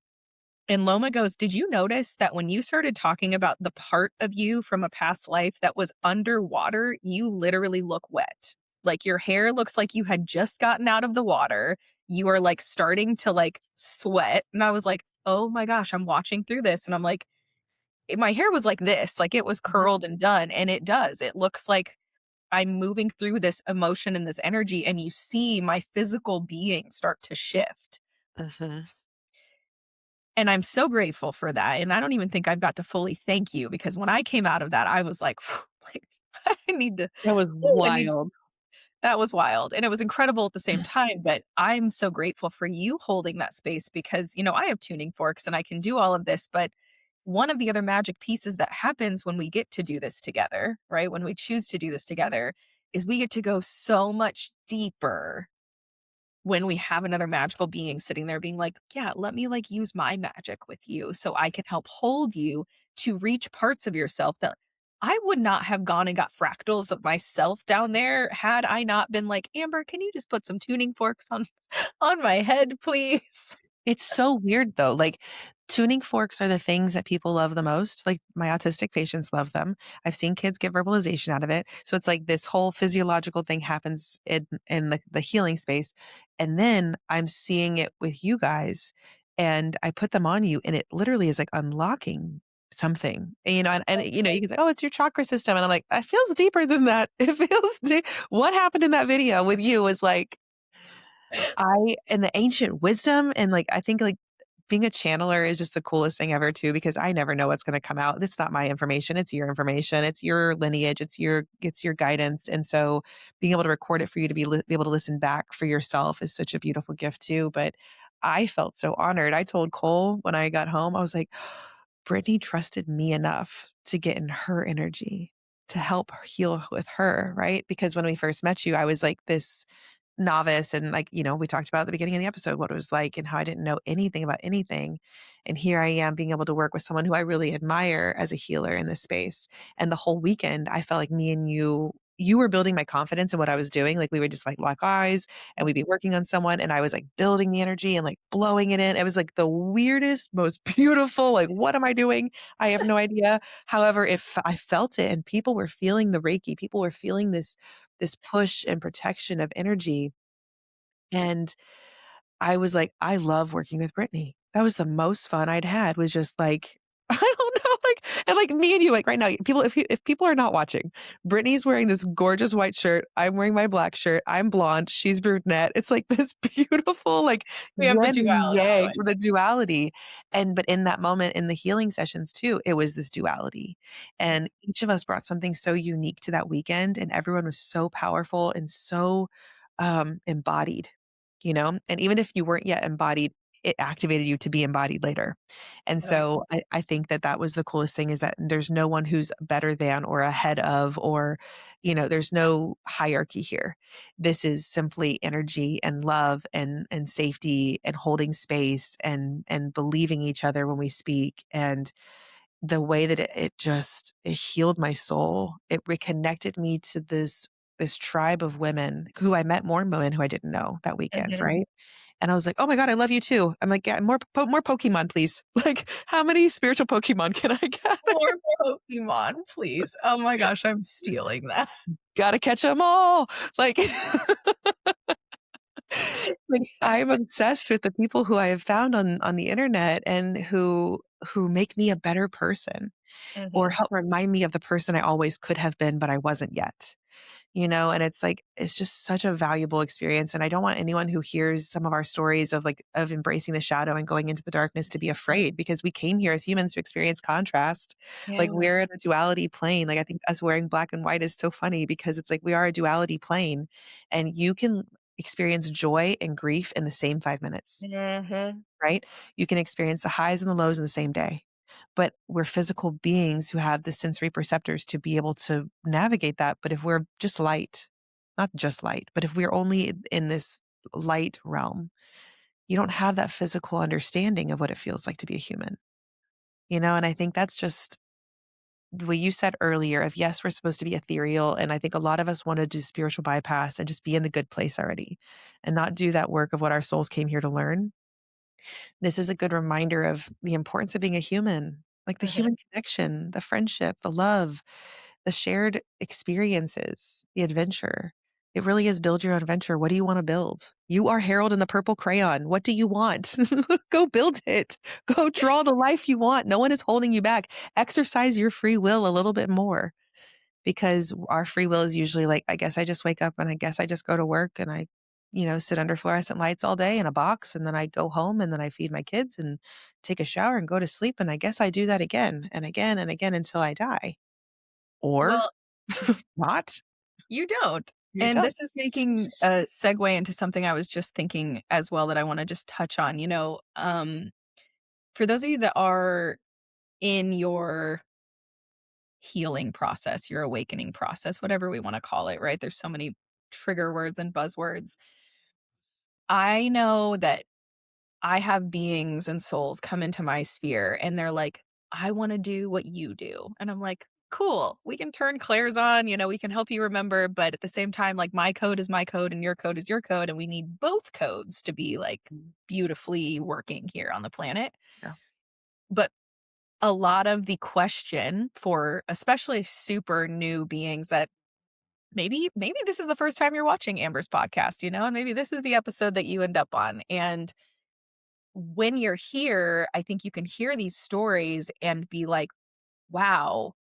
And Loma goes, "Did you notice that when you started talking about the part of you from a past life that was underwater, you literally look wet? Like your hair looks like you had just gotten out of the water. You are like starting to like sweat." And I was like, "Oh my gosh, I'm watching through this." And I'm like, my hair was like this, like it was Mhm, curled and done. And it does. It looks like I'm moving through this emotion and this energy. And you see my physical being start to shift. mhm. And I'm so grateful for that, and I don't even think I've got to fully thank you because when I came out of that, I was like, like, I need to That was ooh, I need wild. that was wild, and it was incredible at the same time, but I'm so grateful for you holding that space because, I have tuning forks and I can do all of this, but one of the other magic pieces that happens when we get to do this together, right? When we choose to do this together, is we get to go so much deeper when we have another magical being sitting there being like, "Yeah, let me like use my magic with you so I can help hold you to reach parts of yourself that I would not have gone and got fractals of myself down there had I not been like, Amber, can you just put some tuning forks on on my head, please?" It's so weird though, like, tuning forks are the things that people love the most, like, my autistic patients love them. I've seen kids get verbalization out of it, so it's like this whole physiological thing happens in the healing space, and then I'm seeing it with you guys, and I put them on you, and it literally is, like, unlocking something, and, you can say, "Oh, it's your chakra system," and I'm like, "It feels deeper than that." It feels deep. What happened in that video with you was like I and the ancient wisdom and, like, I think, like, being a channeler is just the coolest thing ever too because I never know what's gonna come out. It's not my information, it's your information, it's your lineage, it's your guidance, and so being able to record it for you to be able to listen back for yourself is such a beautiful gift too, but I felt so honored. I told Cole when I got home, I was like, "Brittany trusted me enough to get in her energy, to help heal with her," right? Because when we first met you, I was like this novice and like, we talked about at the beginning of the episode what it was like and how I didn't know anything about anything. And here I am being able to work with someone who I really admire as a healer in this space. And the whole weekend, I felt like me and you were building my confidence in what I was doing. Like we would just like lock eyes and we'd be working on someone and I was like building the energy and like blowing it in. It was like the weirdest, most beautiful, like, what am I doing? I have no idea. However, if I felt it and people were feeling the Reiki, people were feeling this push and protection of energy. And I was like, I love working with Brittany. That was the most fun I'd had was just like, I don't know, like, and like me and you, like right now, if people are not watching, Brittany's wearing this gorgeous white shirt. I'm wearing my black shirt. I'm blonde. She's brunette. It's like this beautiful, like We have the yin and duality yang, going. the duality. But in that moment, in the healing sessions too, it was this duality. And each of us brought something so unique to that weekend, and everyone was so powerful and so embodied, and even if you weren't yet embodied, it activated you to be embodied later. And Right. so I think that that was the coolest thing is that there's no one who's better than or ahead of, or, there's no hierarchy here. This is simply energy and love and safety and holding space and believing each other when we speak. And the way that it healed my soul. It reconnected me to this tribe of women who I met, more women who I didn't know that weekend, Mhm. right? And I was like, "Oh my god, I love you too." I'm like, "Yeah, more Pokemon, please." Like, how many spiritual Pokemon can I gather? More Pokemon, please. Oh my gosh, I'm stealing that. Gotta catch them all. Like, like I'm obsessed with the people who I have found on the internet and who make me a better person or Mhm. help remind me of the person I always could have been, but I wasn't yet. And it's like, it's just such a valuable experience. And I don't want anyone who hears some of our stories of like, of embracing the shadow and going into the darkness to be afraid because we came here as humans to experience contrast. Yeah. Like we're in a duality plane. Like I think us wearing black and white is so funny because it's like we are a duality plane and you can experience joy and grief in the same 5 minutes, Mhm. right? You can experience the highs and the lows in the same day. But we're physical beings who have the sensory perceptors to be able to navigate that. But if we're just light, not just light, but if we're only in this light realm, you don't have that physical understanding of what it feels like to be a human. And I think that's just what you said earlier of yes, we're supposed to be ethereal. And I think a lot of us want to do spiritual bypass and just be in the good place already and not do that work of what our souls came here to learn. This is a good reminder of the importance of being a human, like the Mhm. human connection, the friendship, the love, the shared experiences, the adventure. It really is build your own adventure. What do you want to build? You are Harold in the purple crayon. What do you want? Go build it. Go draw the life you want. No one is holding you back. Exercise your free will a little bit more because our free will is usually like, I guess I just wake up and I guess I just go to work and I, sit under fluorescent lights all day in a box. And then I go home and then I feed my kids and take a shower and go to sleep. And I guess I do that again and again and again until I die or Well, not. you don't. You And don't. this is making a segue into something I was just thinking as well that I wanna just touch on, for those of you that are in your healing process, your awakening process, whatever we wanna call it, right? There's so many trigger words and buzzwords. I know that I have beings and souls come into my sphere and they're like, I want to do what you do. And I'm like, cool, we can turn Claire's on, we can help you remember. But at the same time, like my code is my code and your code is your code. And we need both codes to be like Mm, beautifully working here on the planet. yeah. But a lot of the question for especially super new beings that maybe this is the first time you're watching Amber's podcast, and maybe this is the episode that you end up on. And when you're here, I think you can hear these stories and be like, wow,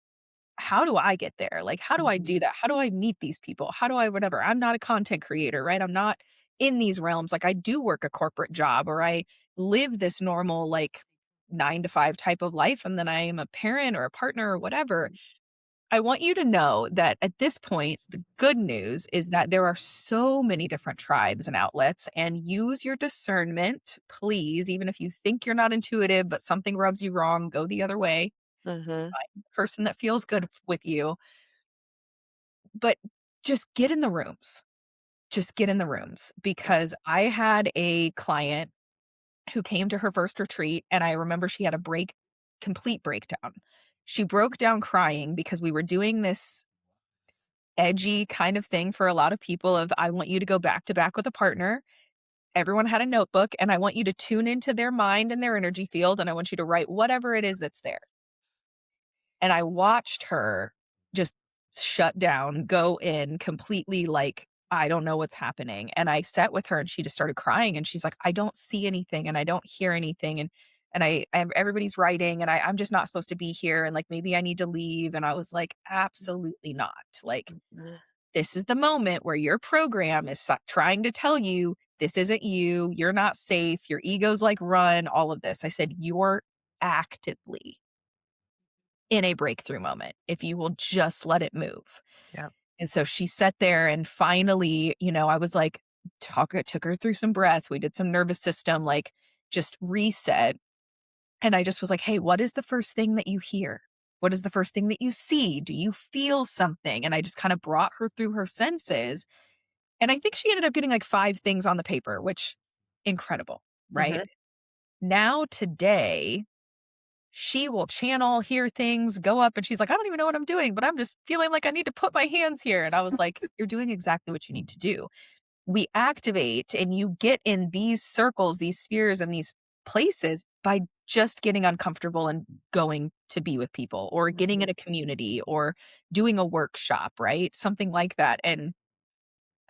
how do I get there? Like, how do I Mhm. do that? How do I meet these people? How do I, whatever? I'm not a content creator, right? I'm not in these realms. Like, I do work a corporate job or I live this normal, like, 9 to 5 type of life. And then I am a parent or a partner or whatever. I want you to know that at this point, the good news is that there are so many different tribes and outlets, and use your discernment, please. Even if you think you're not intuitive, but something rubs you wrong, go the other way. Mhm. Find the person that feels good with you, but just get in the rooms. just get in the rooms, because I had a client who came to her first retreat, and I remember she had a complete breakdown. She broke down crying because we were doing this edgy kind of thing for a lot of people of, I want you to go back to back with a partner. Everyone had a notebook, and I want you to tune into their mind and their energy field, and I want you to write whatever it is that's there. And I watched her just shut down, go in completely like, I don't know what's happening. And I sat with her and she just started crying and she's like, I don't see anything and I don't hear anything. And everybody's writing and I'm just not supposed to be here. And like, maybe I need to leave. And I was like, absolutely not. Like, Mhm. this is the moment where your program is trying to tell you this isn't you. You're not safe. Your ego's like, run, all of this. I said, you're actively in a breakthrough moment if you will just let it move. Yep. And so she sat there and finally, I was like, took her through some breath. We did some nervous system, like just reset. And I just was like, hey, what is the first thing that you hear? What is the first thing that you see? Do you feel something? And I just kind of brought her through her senses. And I think she ended up getting like 5 things on the paper, which incredible, right? Mhm. Now today, she will channel, hear things, go up, and she's like, "I don't even know what I'm doing, but I'm just feeling like I need to put my hands here." And I was like, "You're doing exactly what you need to do." We activate and you get in these circles, these spheres, and these places by just getting uncomfortable and going to be with people or getting in Mhm. a community or doing a workshop, right? Something like that. And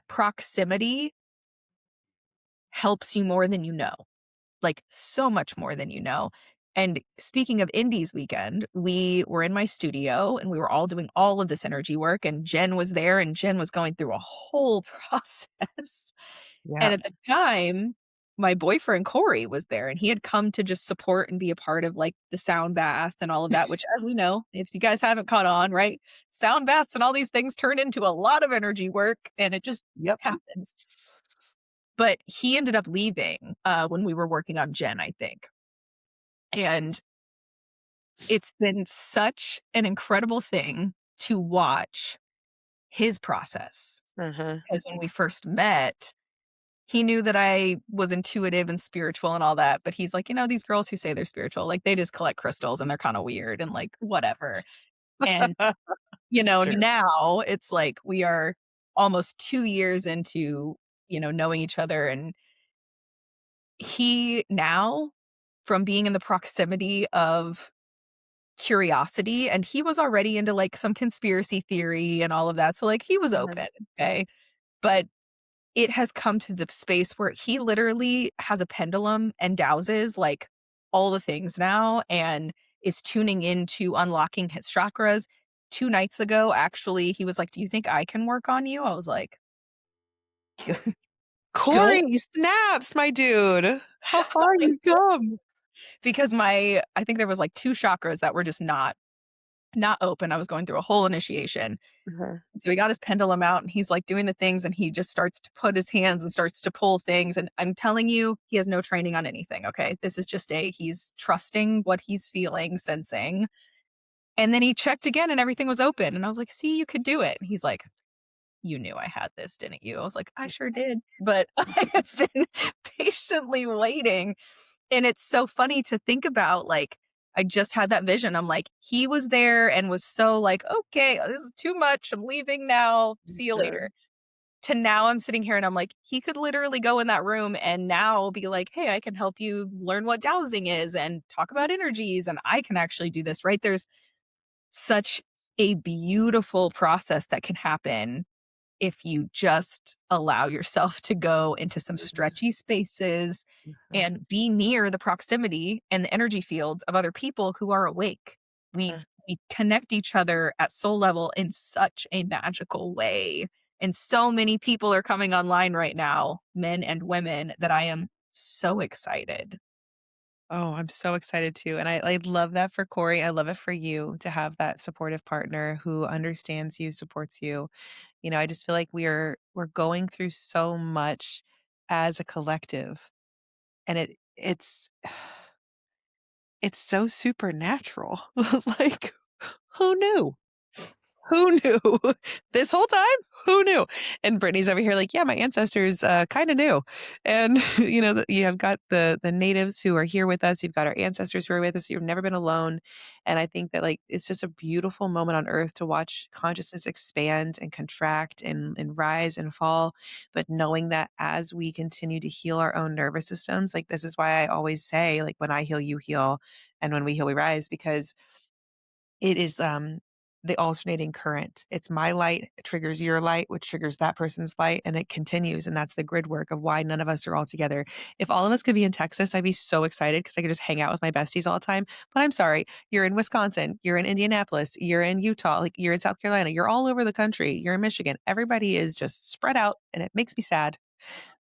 proximity helps you more than you know. Like, so much more than you know. And speaking of Indies weekend, we were in my studio and we were all doing all of this energy work, and Jen was there and Jen was going through a whole process. And Yep. at the time, my boyfriend Corey was there and he had come to just support and be a part of like the sound bath and all of that, which, as we know, if you guys haven't caught on, right? Sound baths and all these things turn into a lot of energy work and it just Yep. happens. But he ended up leaving when we were working on Jen, I think. And it's been such an incredible thing to watch his process. Mhm. Because when we first met, he knew that I was intuitive and spiritual and all that, but he's like, these girls who say they're spiritual, like they just collect crystals and they're kind of weird and like whatever. And, It's true. now it's like we are almost 2 years into, knowing each other. And he now, from being in the proximity of curiosity, and he was already into like some conspiracy theory and all of that. So like he was Mhm. open, okay? But it has come to the space where he literally has a pendulum and dowses like all the things now and is tuning into unlocking his chakras. 2 nights ago, actually, he was like, "Do you think I can work on you?" I was like, "Go." Corey, snaps, my dude. How far Like, you've come. because I think there was like 2 chakras that were just not open. I was going through a whole initiation. Mhm. So he got his pendulum out and he's like doing the things and he just starts to put his hands and starts to pull things. And I'm telling you, he has no training on anything. Okay. This is just he's trusting what he's feeling, sensing. And then he checked again and everything was open. And I was like, see, you could do it. And he's like, you knew I had this, didn't you? I was like, I sure did. But I have been patiently waiting. And it's so funny to think about, like, I just had that vision. I'm like, he was there and was so like, okay, this is too much. I'm leaving now. See you later. Good. To now I'm sitting here and I'm like, he could literally go in that room and now be like, hey, I can help you learn what dowsing is and talk about energies. And I can actually do this, right? There's such a beautiful process that can happen if you just allow yourself to go into some Mhm. stretchy spaces Mhm. and be near the proximity and the energy fields of other people who are awake. We Mhm. we connect each other at soul level in such a magical way. And so many people are coming online right now, men and women, that I am so excited. Oh, I'm so excited too. And I love that for Corey. I love it for you to have that supportive partner who understands you, supports you. I just feel like we're going through so much as a collective. And it's so supernatural. Like, who knew? Who knew? This whole time? Who knew? And Brittany's over here like, yeah, my ancestors kind of knew. And you have got the natives who are here with us. You've got our ancestors who are with us. You've never been alone. And I think that like it's just a beautiful moment on earth to watch consciousness expand and contract and rise and fall. But knowing that as we continue to heal our own nervous systems, like this is why I always say, like, when I heal, you heal, and when we heal, we rise, because it is the alternating current. It's my light triggers your light, which triggers that person's light, and it continues. And that's the grid work of why none of us are all together. If all of us could be in Texas, I'd be so excited because I could just hang out with my besties all the time. But I'm sorry, you're in Wisconsin, you're in Indianapolis, you're in Utah, like you're in South Carolina, you're all over the country, you're in Michigan. Everybody is just spread out, and it makes me sad,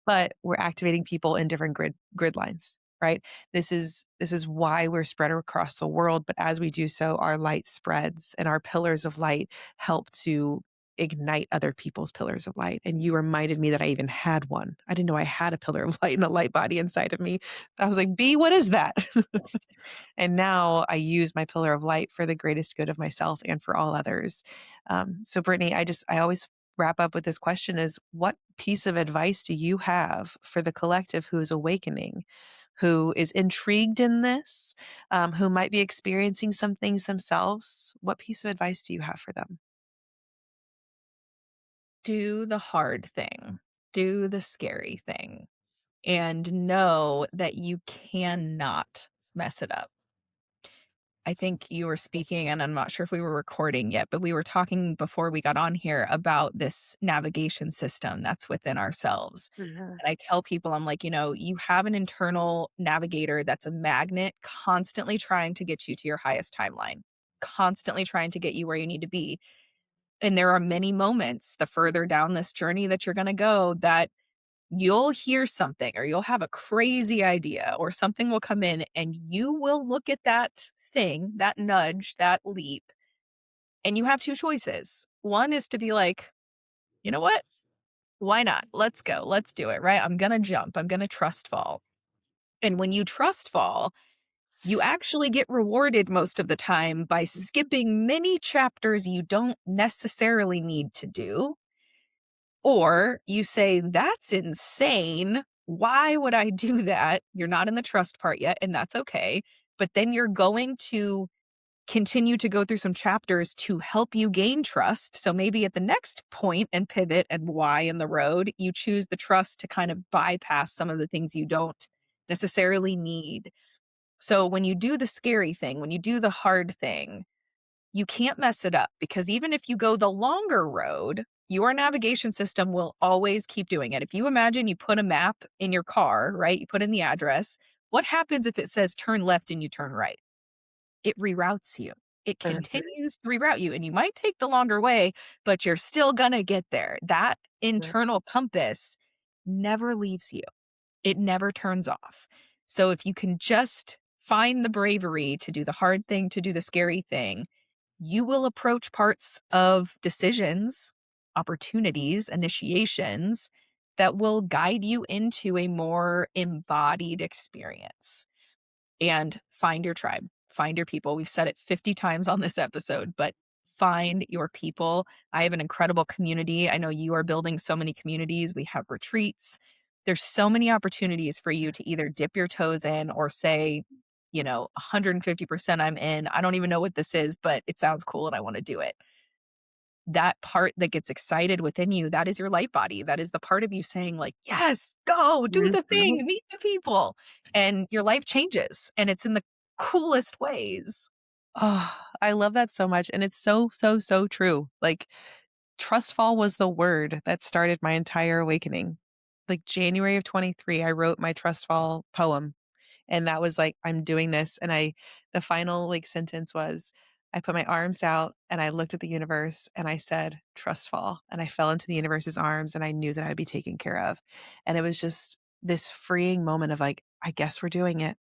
but we're activating people in different grid lines, right? This is why we're spread across the world, but as we do so, our light spreads and our pillars of light help to ignite other people's pillars of light. And you reminded me that I even had one. I didn't know I had a pillar of light and a light body inside of me. I was like, B, what is that? And now I use my pillar of light for the greatest good of myself and for all others. So Brittany, I always wrap up with this question: is what piece of advice do you have for the collective who is awakening, who is intrigued in this, who might be experiencing some things themselves? What piece of advice do you have for them? Do the hard thing, do the scary thing, and know that you cannot mess it up. I think you were speaking, and I'm not sure if we were recording yet, but we were talking before we got on here about this navigation system that's within ourselves. Mhm. And I tell people, I'm like, you have an internal navigator that's a magnet constantly trying to get you to your highest timeline, constantly trying to get you where you need to be. And there are many moments the further down this journey that you're going to go that you'll hear something or you'll have a crazy idea or something will come in and you will look at that thing, that nudge, that leap, and you have two choices. One is to be like, you know what? Why not? Let's go. Let's do it, right? I'm going to jump. I'm going to trust fall. And when you trust fall, you actually get rewarded most of the time by skipping many chapters you don't necessarily need to do. Or you say, that's insane. Why would I do that? You're not in the trust part yet, and that's okay. But then you're going to continue to go through some chapters to help you gain trust. So maybe at the next point and pivot and why in the road, you choose the trust to kind of bypass some of the things you don't necessarily need. So when you do the scary thing, when you do the hard thing, you can't mess it up because even if you go the longer road, your navigation system will always keep doing it. If you imagine you put a map in your car, right? You put in the address. What happens if it says turn left and you turn right? It reroutes you. It Mhm. continues to reroute you and you might take the longer way, but you're still going to get there. That internal compass never leaves you. It never turns off. So if you can just find the bravery to do the hard thing, to do the scary thing, you will approach parts of decisions, opportunities, initiations that will guide you into a more embodied experience. And find your tribe, find your people. We've said it 50 times on this episode, but find your people. I have an incredible community. I know you are building so many communities. We have retreats. There's so many opportunities for you to either dip your toes in or say, 150% I'm in. I don't even know what this is, but it sounds cool and I want to do it. That part that gets excited within you, that is your light body. That is the part of you saying like, "Yes, go, do the Mhm. thing, meet the people." And your life changes, and it's in the coolest ways. Oh, I love that so much. And it's so, so, so true. Like, trust fall was the word that started my entire awakening. Like January of 23, I wrote my trust fall poem. And that was like, I'm doing this. And the final like sentence was, I put my arms out and I looked at the universe and I said, trust fall. And I fell into the universe's arms and I knew that I'd be taken care of. And it was just this freeing moment of like, I guess we're doing it.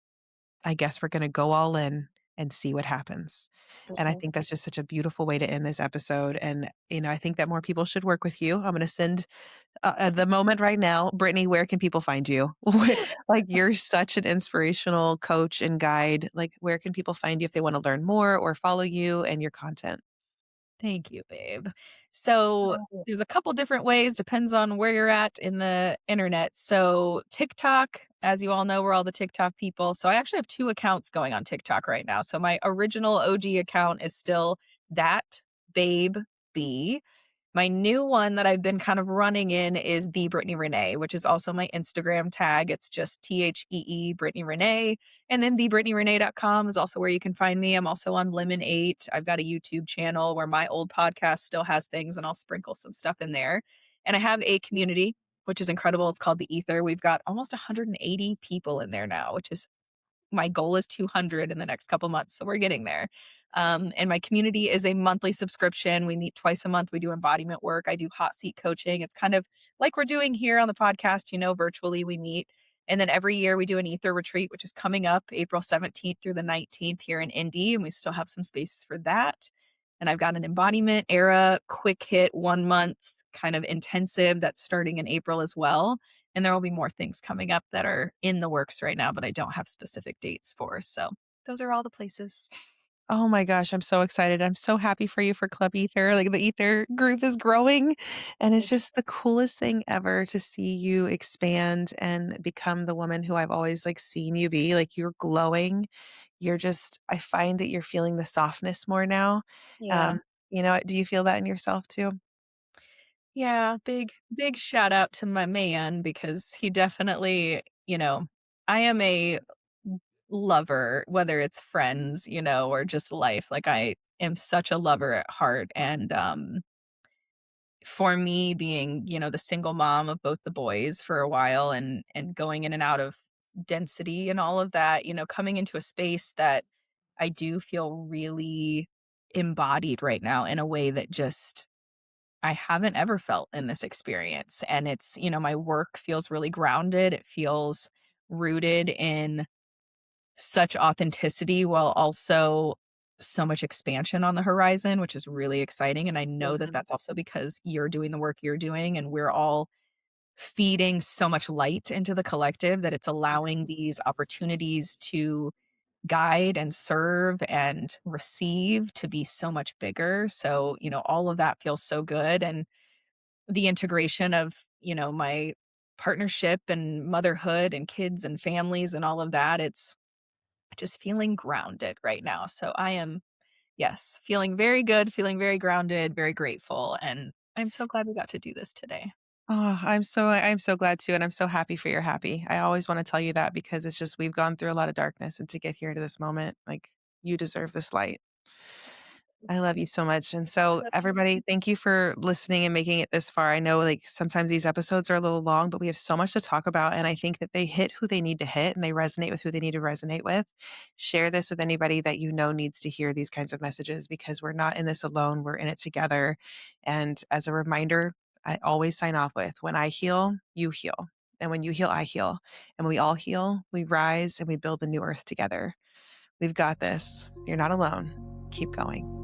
I guess we're going to go all in and see what happens. And I Mhm. think that's just such a beautiful way to end this episode. And, I think that more people should work with you. I'm going to send at the moment right now, Brittany, where can people find you? Like, you're such an inspirational coach and guide. Like, where can people find you if they want to learn more or follow you and your content? Thank you, babe. So there's a couple different ways, depends on where you're at in the internet. So TikTok, as you all know, we're all the TikTok people. So I actually have 2 accounts going on TikTok right now. So my original OG account is still that babe B. My new one that I've been kind of running in is the Brittany Renee, which is also my Instagram tag. It's just THEE Brittany Renee. And then thebritneyrenee.com is also where you can find me. I'm also on Lemon 8. I've got a YouTube channel where my old podcast still has things and I'll sprinkle some stuff in there. And I have a community, which is incredible. It's called the Ether. We've got almost 180 people in there now, which is my goal is 200 in the next couple months. So we're getting there. And my community is a monthly subscription. We meet twice a month. We do embodiment work. I do hot seat coaching. It's kind of like we're doing here on the podcast, virtually we meet. And then every year we do an ether retreat, which is coming up April 17th through the 19th here in Indy. And we still have some spaces for that. And I've got an embodiment era quick hit 1 month kind of intensive that's starting in April as well. And there will be more things coming up that are in the works right now, but I don't have specific dates for. So those are all the places. Oh my gosh, I'm so excited. I'm so happy for you for Club Ether. Like the Ether group is growing and it's just the coolest thing ever to see you expand and become the woman who I've always like seen you be. Like you're glowing. You're just I find that you're feeling the softness more now. Yeah. Um, do you feel that in yourself too? Yeah. Big shout out to my man because he definitely, I am a lover, whether it's friends, or just life. Like I am such a lover at heart. And for me being, the single mom of both the boys for a while and going in and out of density and all of that, coming into a space that I do feel really embodied right now in a way that just I haven't ever felt in this experience. And it's, my work feels really grounded. It feels rooted in such authenticity while also so much expansion on the horizon, which is really exciting. And I know that Mhm. that's also because you're doing the work you're doing and we're all feeding so much light into the collective that it's allowing these opportunities to guide and serve and receive to be so much bigger. So, all of that feels so good. And the integration of, my partnership and motherhood and kids and families and all of that, it's just feeling grounded right now. So I am, yes, feeling very good, feeling very grounded, very grateful. And I'm so glad we got to do this today. Oh, I'm so glad too, and I'm so happy for you're happy. I always wanna tell you that because it's just we've gone through a lot of darkness, and to get here to this moment, like, you deserve this light. I love you so much, and so, everybody, thank you for listening and making it this far. I know, like, sometimes these episodes are a little long, but we have so much to talk about, and I think that they hit who they need to hit, and they resonate with who they need to resonate with. Share this with anybody that you know needs to hear these kinds of messages because we're not in this alone, we're in it together, and as a reminder, I always sign off with, "When I heal, you heal, and when you heal, I heal, and when we all heal, we rise and we build the new earth together. We've got this. You're not alone. Keep going."